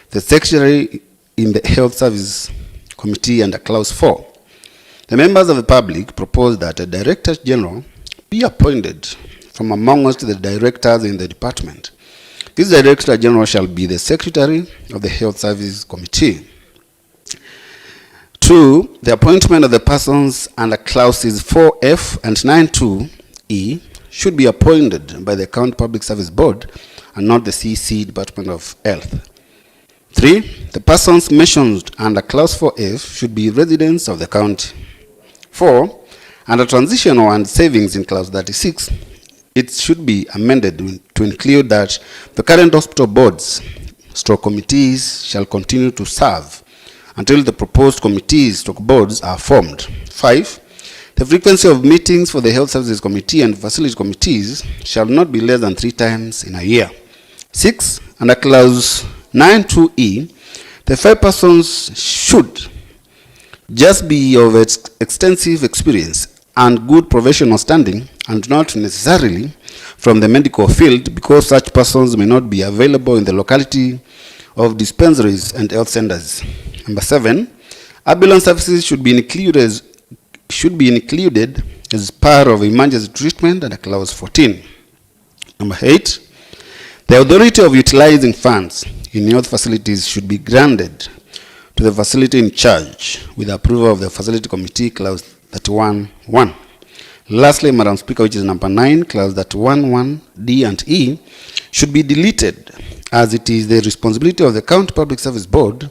the secretary in the Health Service Committee under Clause 4. The members of the public propose that a Director General be appointed from amongst the directors in the department. This Director General shall be the Secretary of the Health Service Committee. 2. The appointment of the persons under Clauses 4F and 92E should be appointed by the County Public Service Board and not the CC Department of Health. 3. The persons mentioned under Clause 4F should be residents of the county. 4. Under transitional and savings in Clause 36, it should be amended to include that the current hospital boards / committees shall continue to serve until the proposed committees / boards are formed. 5. The frequency of meetings for the Health Services Committee and Facility Committees shall not be less than 3 times in a year. 6. Under Clause 92E, the 5 persons should just be of extensive experience and good professional standing and not necessarily from the medical field, because such persons may not be available in the locality of dispensaries and health centers. Number 7, ambulance services should be included as part of emergency treatment under Clause 14. Number 8, the authority of utilizing funds in health facilities should be granted to the facility in charge with approval of the facility committee, Clause 31(1). Lastly, Madam Speaker, which is number 9, Clause 31(1)(d) and E should be deleted, as it is the responsibility of the County Public Service Board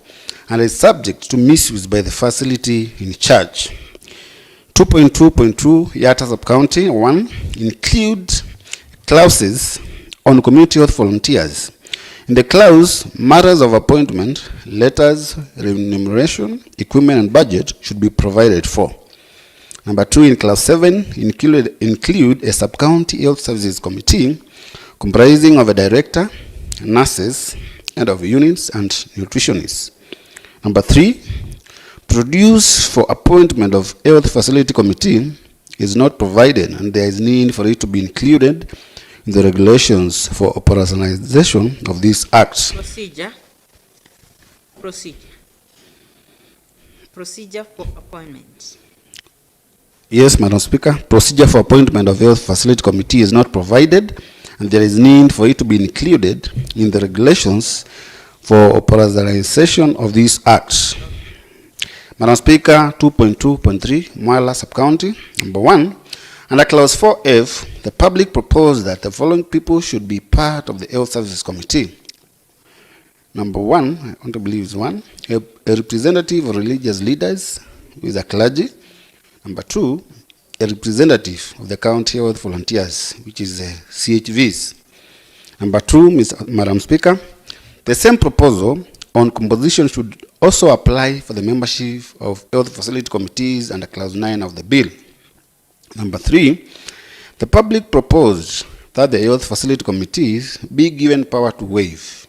and is subject to misuse by the facility in charge. 2.2.2, Yatta Sub-County 1, include clauses on community health volunteers In the clause, matters of appointment, letters, remuneration, equipment, and budget should be provided for. Number 2, in clause 7, include a sub-county health services committee comprising of a director, nurses, head of units, and nutritionists. Number 3, produce for appointment of health facility committee is not provided, and there is need for it to be included in the regulations for operationalization of these acts. Procedure for appointment. Yes, Madam Speaker. Procedure for appointment of health facility committee is not provided, and there is need for it to be included in the regulations for operationalization of these acts. Madam Speaker, 2.2.3, Mwala Sub-County. Number 1, under clause 4F, the public proposed that the following people should be part of the health services committee. Number 1, I want to believe is 1, a representative of religious leaders who is a clergy. Number 2, a representative of the county health volunteers, which is CHVs. Number 2, Madam Speaker, the same proposal on composition should also apply for the membership of health facility committees under clause 9 of the bill. Number 3, the public proposed that the health facility committees be given power to waive.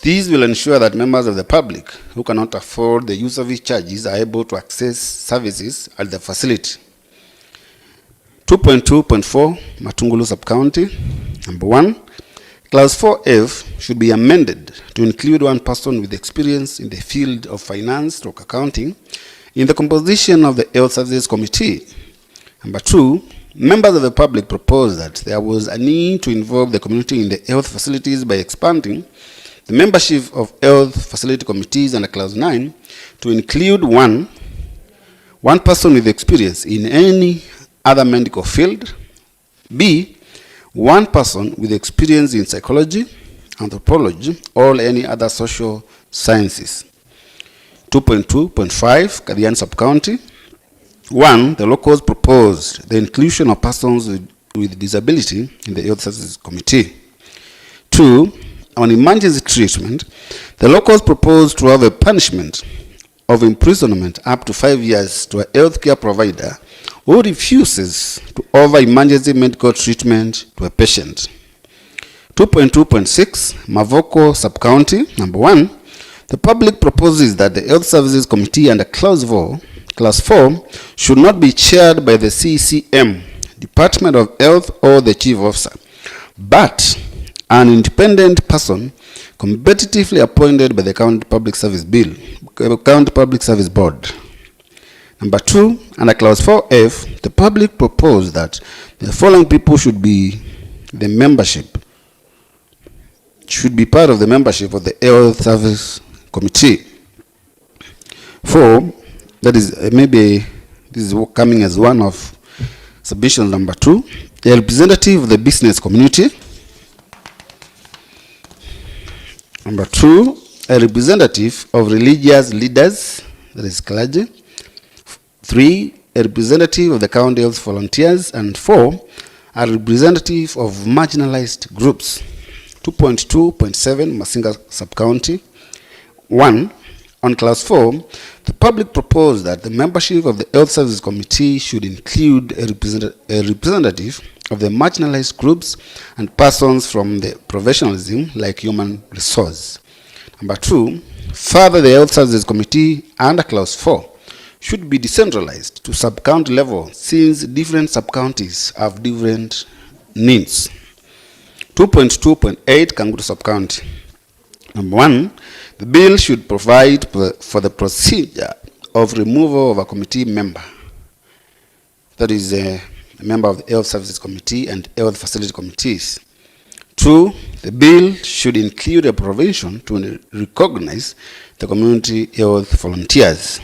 These will ensure that members of the public who cannot afford the use of these charges are able to access services at the facility. 2.2.4, Matungulu Sub-County. Number 1, clause 4F should be amended to include one person with experience in the field of finance or accounting in the composition of the health services committee. Number 2, members of the public proposed that there was a need to involve the community in the health facilities by expanding the membership of health facility committees under clause 9 to include one person with experience in any other medical field. B, one person with experience in psychology, anthropology, or any other social sciences. 2.2.5, Kadian Sub-County. 1, the locals proposed the inclusion of persons with disability in the health services committee. 2, on emergency treatment, the locals proposed to have a punishment of imprisonment up to 5 years to a healthcare provider who refuses to offer emergency medical treatment to a patient. 2.2.6, Mavoko Sub-County. Number 1, the public proposes that the health services committee under clause 4 should not be chaired by the CCM, Department of Health, or the chief officer, but an independent person competitively appointed by the County Public Service Board. Number 2, under clause 4F, the public proposed that the following people should be part of the membership of the health service committee. 4, that is maybe this is coming as one of submissions. Number 2, a representative of the business community. Number 2, a representative of religious leaders, that is clergy. 3, a representative of the county health volunteers. And 4, a representative of marginalized groups. 2.2.7, Masinga Sub-County. 1, on clause 4, the public proposed that the membership of the health services committee should include a representative of the marginalized groups and persons from the professionalism like human resource. Number 2, further, the health services committee under clause 4 should be decentralized to sub-county level since different sub-counties have different needs. 2.2.8, Kangutu Sub-County. Number 1, the bill should provide for the procedure of removal of a committee member, that is a member of the health services committee and health facility committees. 2, the bill should include a provision to recognize the community health volunteers.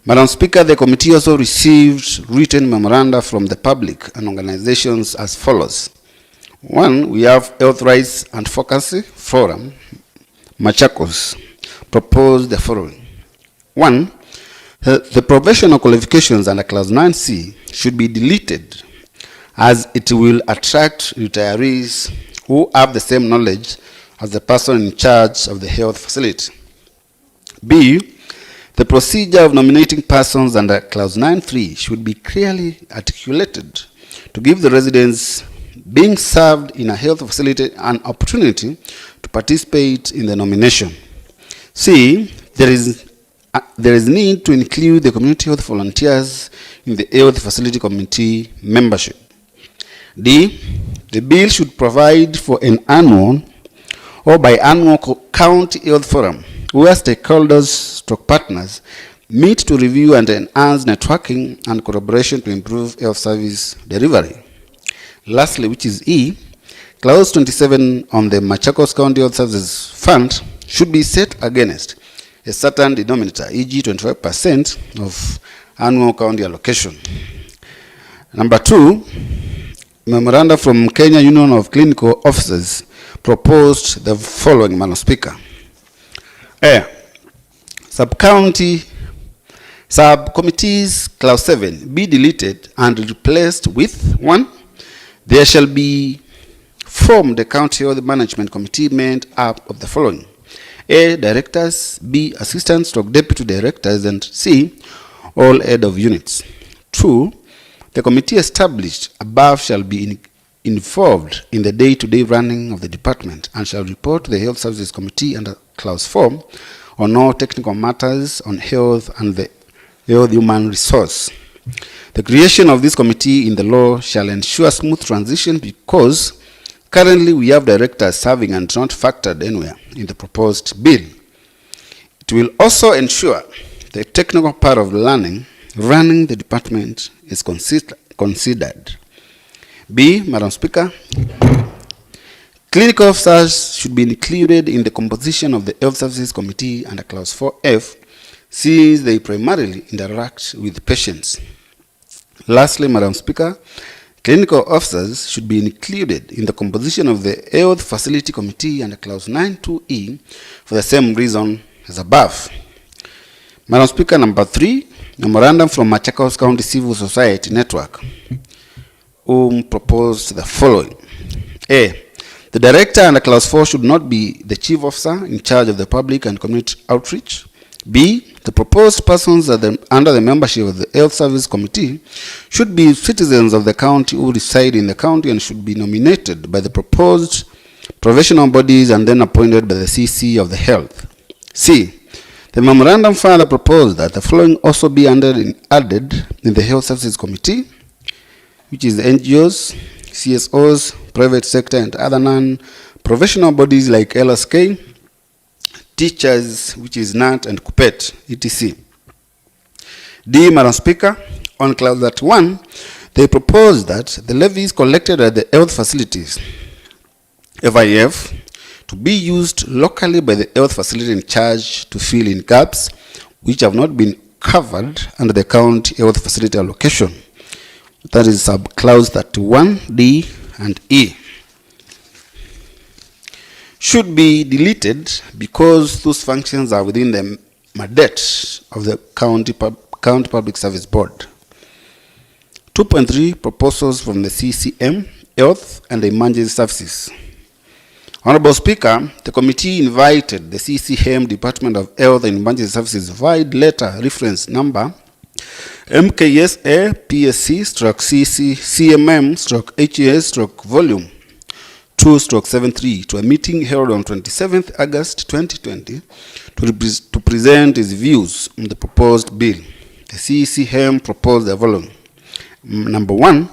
Madam Speaker, the committee also received written memoranda from the public and organizations as follows. 1, we have Health Rights Advocacy Forum, Machakos, proposed the following. 1, the professional qualifications under clause 9C should be deleted as it will attract retirees who have the same knowledge as the person in charge of the health facility. B, the procedure of nominating persons under clause 9.3 should be clearly articulated to give the residents being served in a health facility an opportunity to participate in the nomination. C, there is need to include the community health volunteers in the health facility committee membership. D, the bill should provide for an annual or biannual county health forum where stakeholders stroke partners meet to review and enhance networking and collaboration to improve health service delivery. Lastly, which is E, clause 27 on the Machakos County Health Services Fund should be set against a certain denominator, e.g. 25% of annual county allocation. Number 2, memoranda from Kenya Union of Clinical Officers proposed the following, Madam Speaker. A, subcommittees clause 7 be deleted and replaced with 1, there shall be formed a county health management committee made up of the following: A, directors; B, assistant stroke deputy directors; and C, all head of units. 2, the committee established above shall be involved in the day-to-day running of the department and shall report to the Health Services Committee under clause 4 on all technical matters on health and the health human resource. The creation of this committee in the law shall ensure smooth transition because currently we have directors serving and not factored anywhere in the proposed bill. It will also ensure the technical part of running the department is considered. B, Madam Speaker, clinical officers should be included in the composition of the Health Services Committee under clause 4F since they primarily interact with patients. Lastly, Madam Speaker, clinical officers should be included in the composition of the Health Facility Committee under clause 9.2e for the same reason as above. Madam Speaker, number 3, memorandum from Machakos County Civil Society Network, whom proposed the following. A, the director under clause 4 should not be the chief officer in charge of the public and community outreach. B, the proposed persons under the membership of the Health Service Committee should be citizens of the county who reside in the county and should be nominated by the proposed professional bodies and then appointed by the CC of the Health. C, the memorandum further proposed that the following also be added in the Health Services Committee, which is NGOs, CSOs, private sector, and other non-professional bodies like LSK, teachers, which is NAT and KUPET, etc. D, Madam Speaker, on clause 1, they propose that the levies collected at the health facilities, FIF, to be used locally by the health facility in charge to fill in gaps which have not been covered under the county health facility allocation. That is sub-clause 31, D and E. Should be deleted because those functions are within the mandate of the County Public Service Board. 2.3, proposals from the CCM, Health and Emergency Services. Honorable Speaker, the committee invited the CCM Department of Health and Emergency Services via letter reference number MKSA PSC CC CMM HES volume 2/73 to a meeting held on 27th August 2020 to present his views on the proposed bill. The CCM proposed the following. Number 1,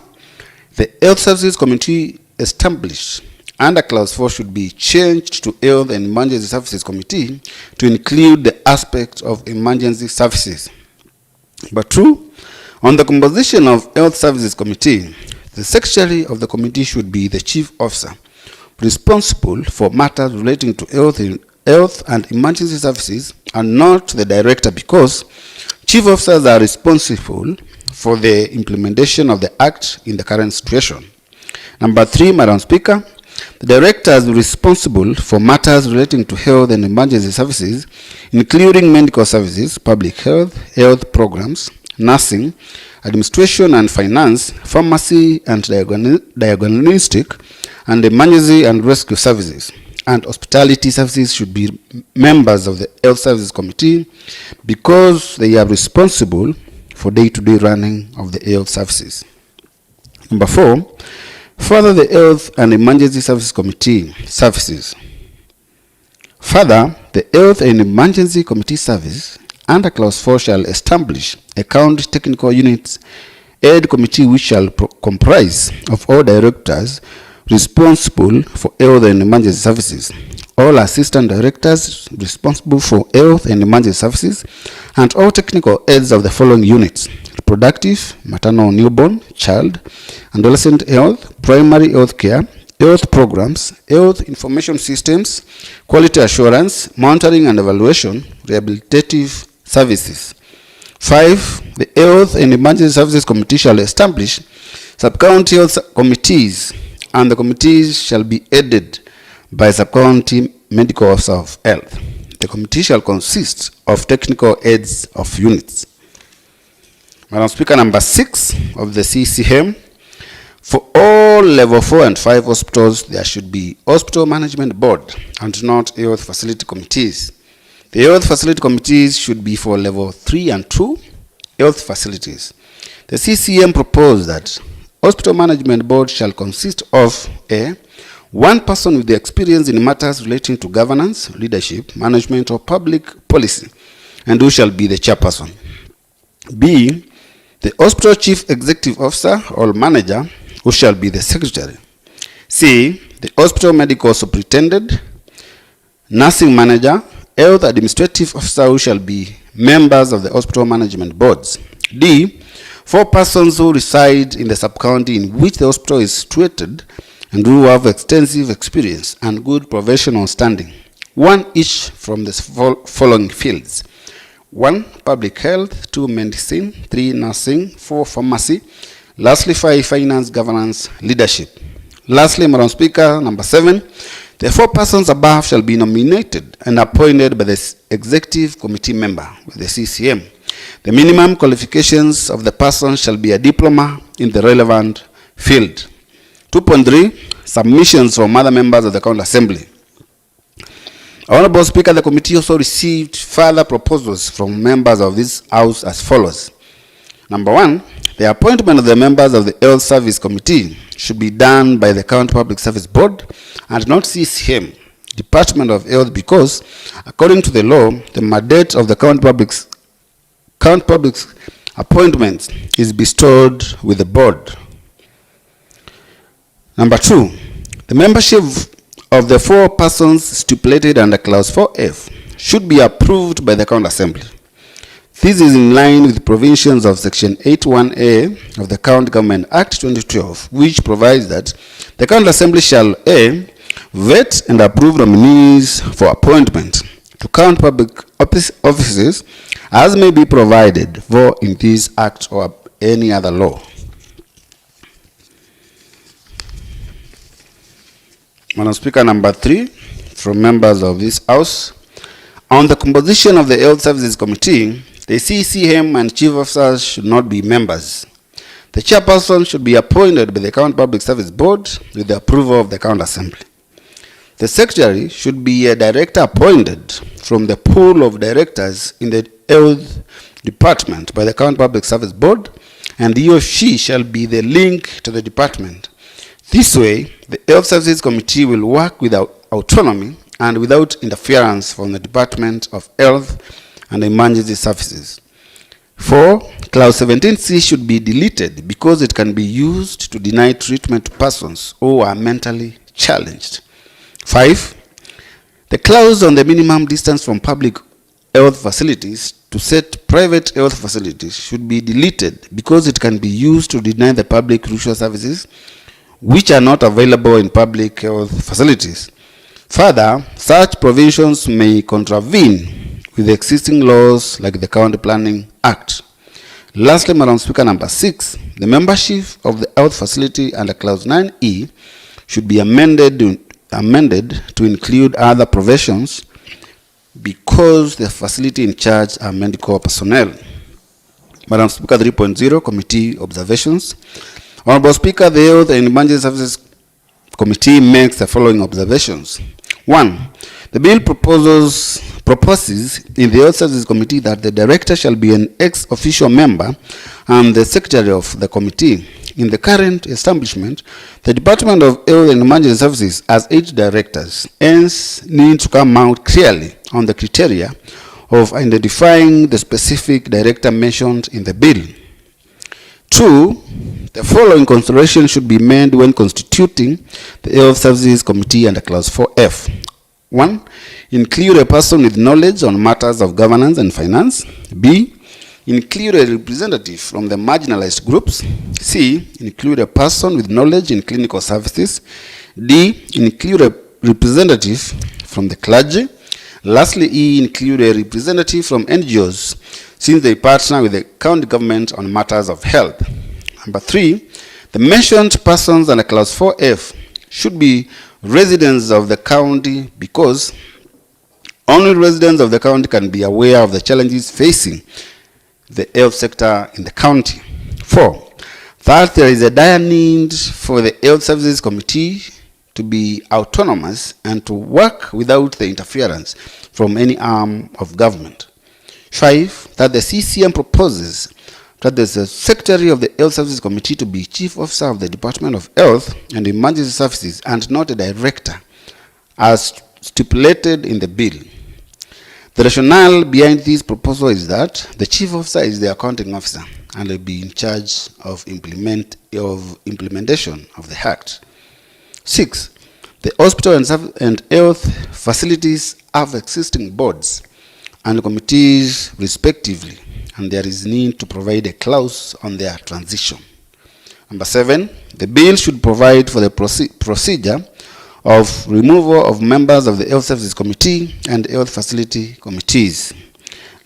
the Health Services Committee established under clause 4 should be changed to Health and Emergency Services Committee to include the aspect of emergency services. Number 2, on the composition of Health Services Committee, the secretary of the committee should be the chief officer responsible for matters relating to health and emergency services and not the director because chief officers are responsible for the implementation of the act in the current situation. Number 3, Madam Speaker, the director is responsible for matters relating to health and emergency services, including medical services, public health, health programs, nursing, administration and finance, pharmacy and diagnostic, and emergency and rescue services, and Hospitality Services should be members of the Health Services Committee because they are responsible for day-to-day running of the health services. Number 4, further the Health and Emergency Services Committee services. Further, the Health and Emergency Committee Service under Clause 4 shall establish a county technical unit aid committee which shall comprise of all directors responsible for health and emergency services, all assistant directors responsible for health and emergency services, and all technical aids of the following units: reproductive, maternal, newborn, child, adolescent health, primary health care, health programs, health information systems, quality assurance, monitoring and evaluation, rehabilitative services. 5, the Health and Emergency Services Committee shall establish sub-county health committees, and the committees shall be headed by sub-county medical officer of health. The committee shall consist of technical heads of units. Madam Speaker, number 6 of the CCM, for all level 4 and 5 hospitals, there should be hospital management board and not health facility committees. The health facility committees should be for level 3 and 2 health facilities. The CCM proposed that hospital management board shall consist of a 1 person with the experience in matters relating to governance, leadership, management, or public policy, and who shall be the chairperson. B, the hospital chief executive officer or manager, who shall be the secretary. C, the hospital medical superintendent, nursing manager, health administrative officer, who shall be members of the hospital management boards. D, 4 persons who reside in the sub-county in which the hospital is situated and who have extensive experience and good professional standing, 1 each from the following fields: 1, public health; 2, medicine; 3, nursing; 4, pharmacy; lastly, 5, finance, governance, leadership. Lastly, Madam Speaker, number 7, the 4 persons above shall be nominated and appointed by the executive committee member with the CCM. The minimum qualifications of the person shall be a diploma in the relevant field. 2.3, submissions from other members of the County Assembly. Honorable Speaker, the committee also received further proposals from members of this House as follows. Number 1, the appointment of the members of the Health Service Committee should be done by the County Public Service Board and not CCM, Department of Health, because, according to the law, the mandate of the County Public appointments is bestowed with the board. Number 2, the membership of the 4 persons stipulated under Clause 4F should be approved by the County Assembly. This is in line with the provisions of Section 81A of the County Government Act 2012, which provides that the County Assembly shall A, vet and approve nominees for appointment to county public offices as may be provided for in this Act or any other law. Madam Speaker, number 3, from members of this House, on the composition of the Health Services Committee, the CCM and chief officers should not be members. The chairperson should be appointed by the County Public Service Board with the approval of the County Assembly. The secretary should be a director appointed from the pool of directors in the Health Department by the County Public Service Board, and he or she shall be the link to the department. This way, the Health Services Committee will work without autonomy and without interference from the Department of Health and Emergency Services. 4, Clause 17C should be deleted because it can be used to deny treatment to persons who are mentally challenged. 5, the clause on the minimum distance from public health facilities to set private health facilities should be deleted because it can be used to deny the public crucial services which are not available in public health facilities. Further, such provisions may contravene with the existing laws like the County Planning Act. Lastly, Madam Speaker, number 6, the membership of the health facility under Clause 9E should be amended to include other provisions because the facility in charge are medical personnel. Madam Speaker, 3.0, Committee Observations. Honorable Speaker, the Health and Emergency Services Committee makes the following observations. 1. The bill proposes in the Health Services Committee that the director shall be an ex-officio member and the secretary of the committee. In the current establishment, the Department of Health and Emergency Services has 8 directors, hence need to come out clearly on the criteria of identifying the specific director mentioned in the bill. 2. The following consideration should be made when constituting the Health Services Committee under Clause 4F. 1. Include a person with knowledge on matters of governance and finance. B. Include a representative from the marginalized groups. C. Include a person with knowledge in clinical services. D. Include a representative from the clergy. Lastly, E. Include a representative from NGOs, since they partner with the county government on matters of health. Number 3. The mentioned persons under Clause 4F should be residents of the county, because only residents of the county can be aware of the challenges facing the health sector in the county. 4. That there is a dire need for the Health Services Committee to be autonomous and to work without the interference from any arm of government. 5. That the CCM proposes that the Secretary of the Health Services Committee to be Chief Officer of the Department of Health and Emergency Services and not a director, as stipulated in the bill. The rationale behind this proposal is that the Chief Officer is the accounting officer and will be in charge of implementation of the Act. 6. The hospital and health facilities have existing boards and committees respectively, and there is need to provide a clause on their transition. Number 7, the bill should provide for the procedure of removal of members of the Health Services Committee and Health Facility Committees.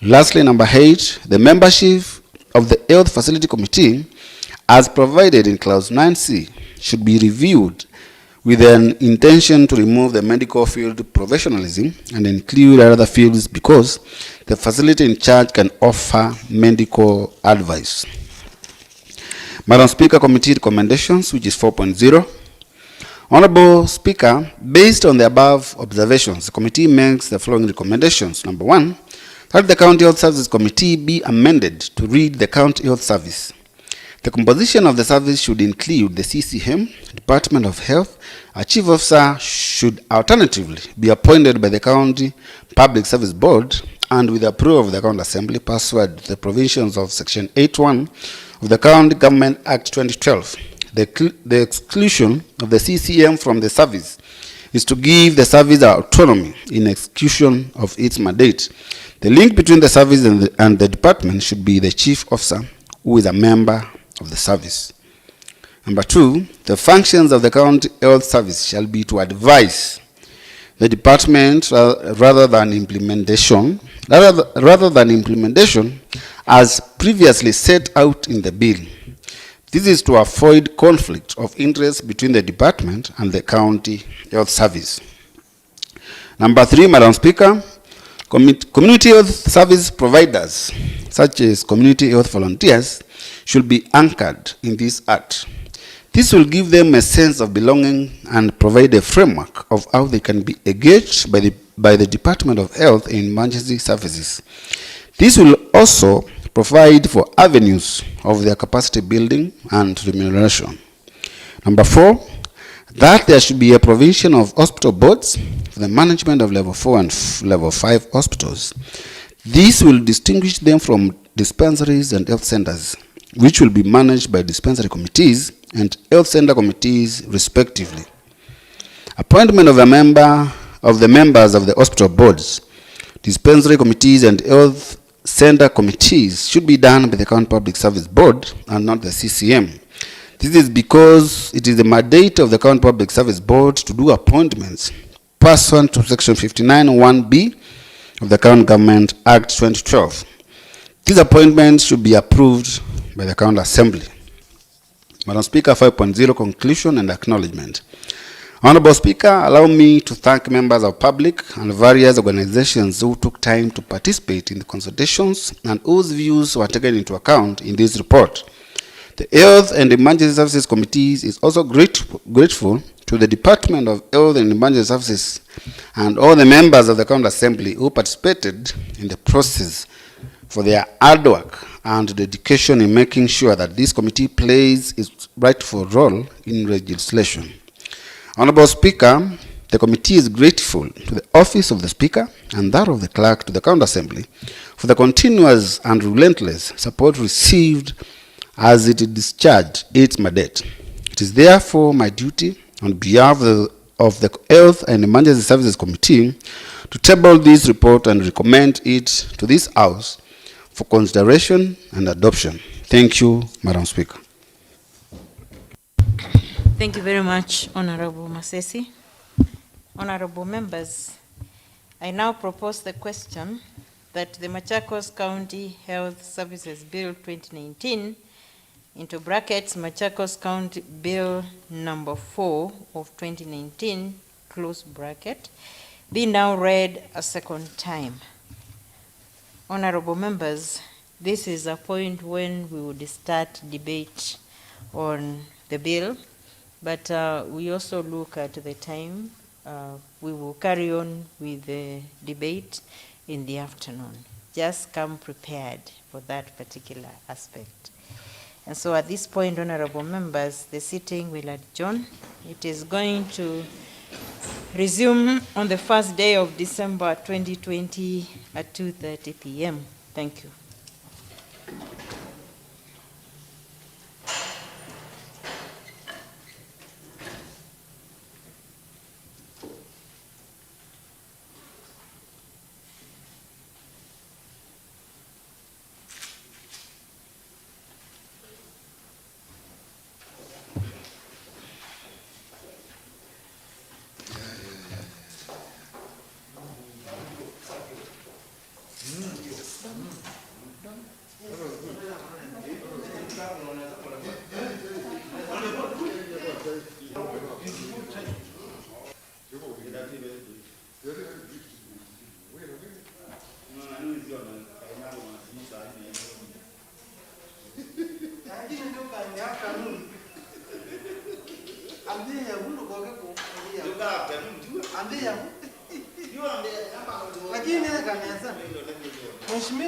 Lastly, number 8, the membership of the Health Facility Committee, as provided in Clause 9C, should be reviewed with an intention to remove the medical field professionalism and include other fields, because the facility in charge can offer medical advice. Madam Speaker, committee recommendations, which is 4.0. Honorable Speaker, based on the above observations, the committee makes the following recommendations. Number 1, that the County Health Services Committee be amended to read the County Health Service. The composition of the service should include the CCM, Department of Health. A chief officer should alternatively be appointed by the County Public Service Board and with approval of the County Assembly pursuant to the provisions of Section 8.1 of the County Government Act 2012. The exclusion of the CCM from the service is to give the service autonomy in execution of its mandate. The link between the service and the department should be the chief officer, who is a member of the service. Number 2, the functions of the County Health Service shall be to advise the department rather than implementation as previously set out in the bill. This is to avoid conflict of interest between the department and the County Health Service. Number 3, Madam Speaker, community health service providers, such as community health volunteers, should be anchored in this Act. This will give them a sense of belonging and provide a framework of how they can be engaged by the Department of Health and Emergency Services. This will also provide for avenues of their capacity building and remuneration. Number 4, that there should be a provision of hospital boards for the management of level 4 and level 5 hospitals. This will distinguish them from dispensaries and health centers, which will be managed by dispensary committees and health center committees respectively. Appointment of the members of the hospital boards, dispensary committees and health center committees should be done by the County Public Service Board and not the CCM. This is because it is the mandate of the County Public Service Board to do appointments pursuant to Section 59(1)(b) of the County Government Act 2012. These appointments should be approved by the County Assembly. Madam Speaker, 5.0, conclusion and acknowledgement. Honorable Speaker, allow me to thank members of public and various organizations who took time to participate in the consultations and whose views were taken into account in this report. The Health and Emergency Services Committees is also grateful to to the Department of Health and Emergency Services and all the members of the County Assembly who participated in the process for their hard work and dedication in making sure that this committee plays its rightful role in legislation. Honorable Speaker, the committee is grateful to the Office of the Speaker and that of the Clerk to the County Assembly for the continuous and relentless support received as it discharged its mandate. It is therefore my duty on behalf of the Health and Emergency Services Committee to table this report and recommend it to this House for consideration and adoption. Thank you, Madam Speaker. Thank you very much, Honorable Masesi. Honorable members, I now propose the question that the Machakos County Health Services Bill 2019, into brackets Machakos County Bill number 4 of 2019, close bracket, be now read a second time. Honorable members, this is a point when we would start debate on the bill, but we also look at the time. We will carry on with the debate in the afternoon. Just come prepared for that particular aspect. And so at this point, honorable members, the sitting will adjourn. It is going to resume on the first day of December 2020 at 2:30 p.m. Thank you.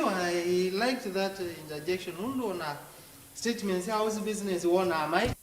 I liked that interjection. Statements, house business, one am I?